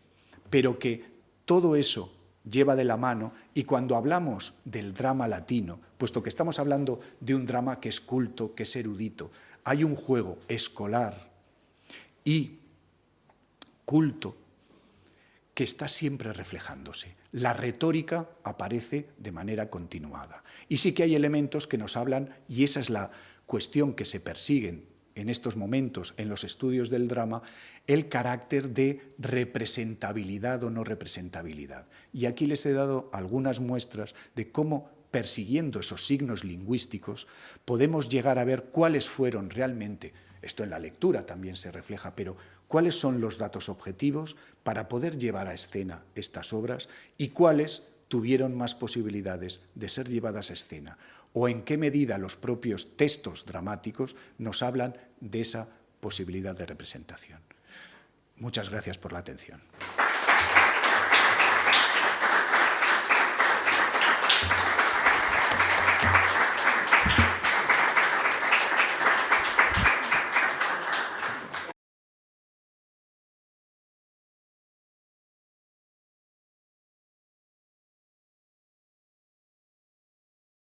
pero que todo eso lleva de la mano. Y cuando hablamos del drama latino, puesto que estamos hablando de un drama que es culto, que es erudito, hay un juego escolar y culto que está siempre reflejándose. La retórica aparece de manera continuada. Y sí que hay elementos que nos hablan, y esa es la cuestión que se persiguen en estos momentos en los estudios del drama, el carácter de representabilidad o no representabilidad. Y aquí les he dado algunas muestras de cómo, persiguiendo esos signos lingüísticos, podemos llegar a ver cuáles fueron realmente, esto en la lectura también se refleja, pero cuáles son los datos objetivos para poder llevar a escena estas obras y cuáles tuvieron más posibilidades de ser llevadas a escena, o en qué medida los propios textos dramáticos nos hablan de esa posibilidad de representación. Muchas gracias por la atención.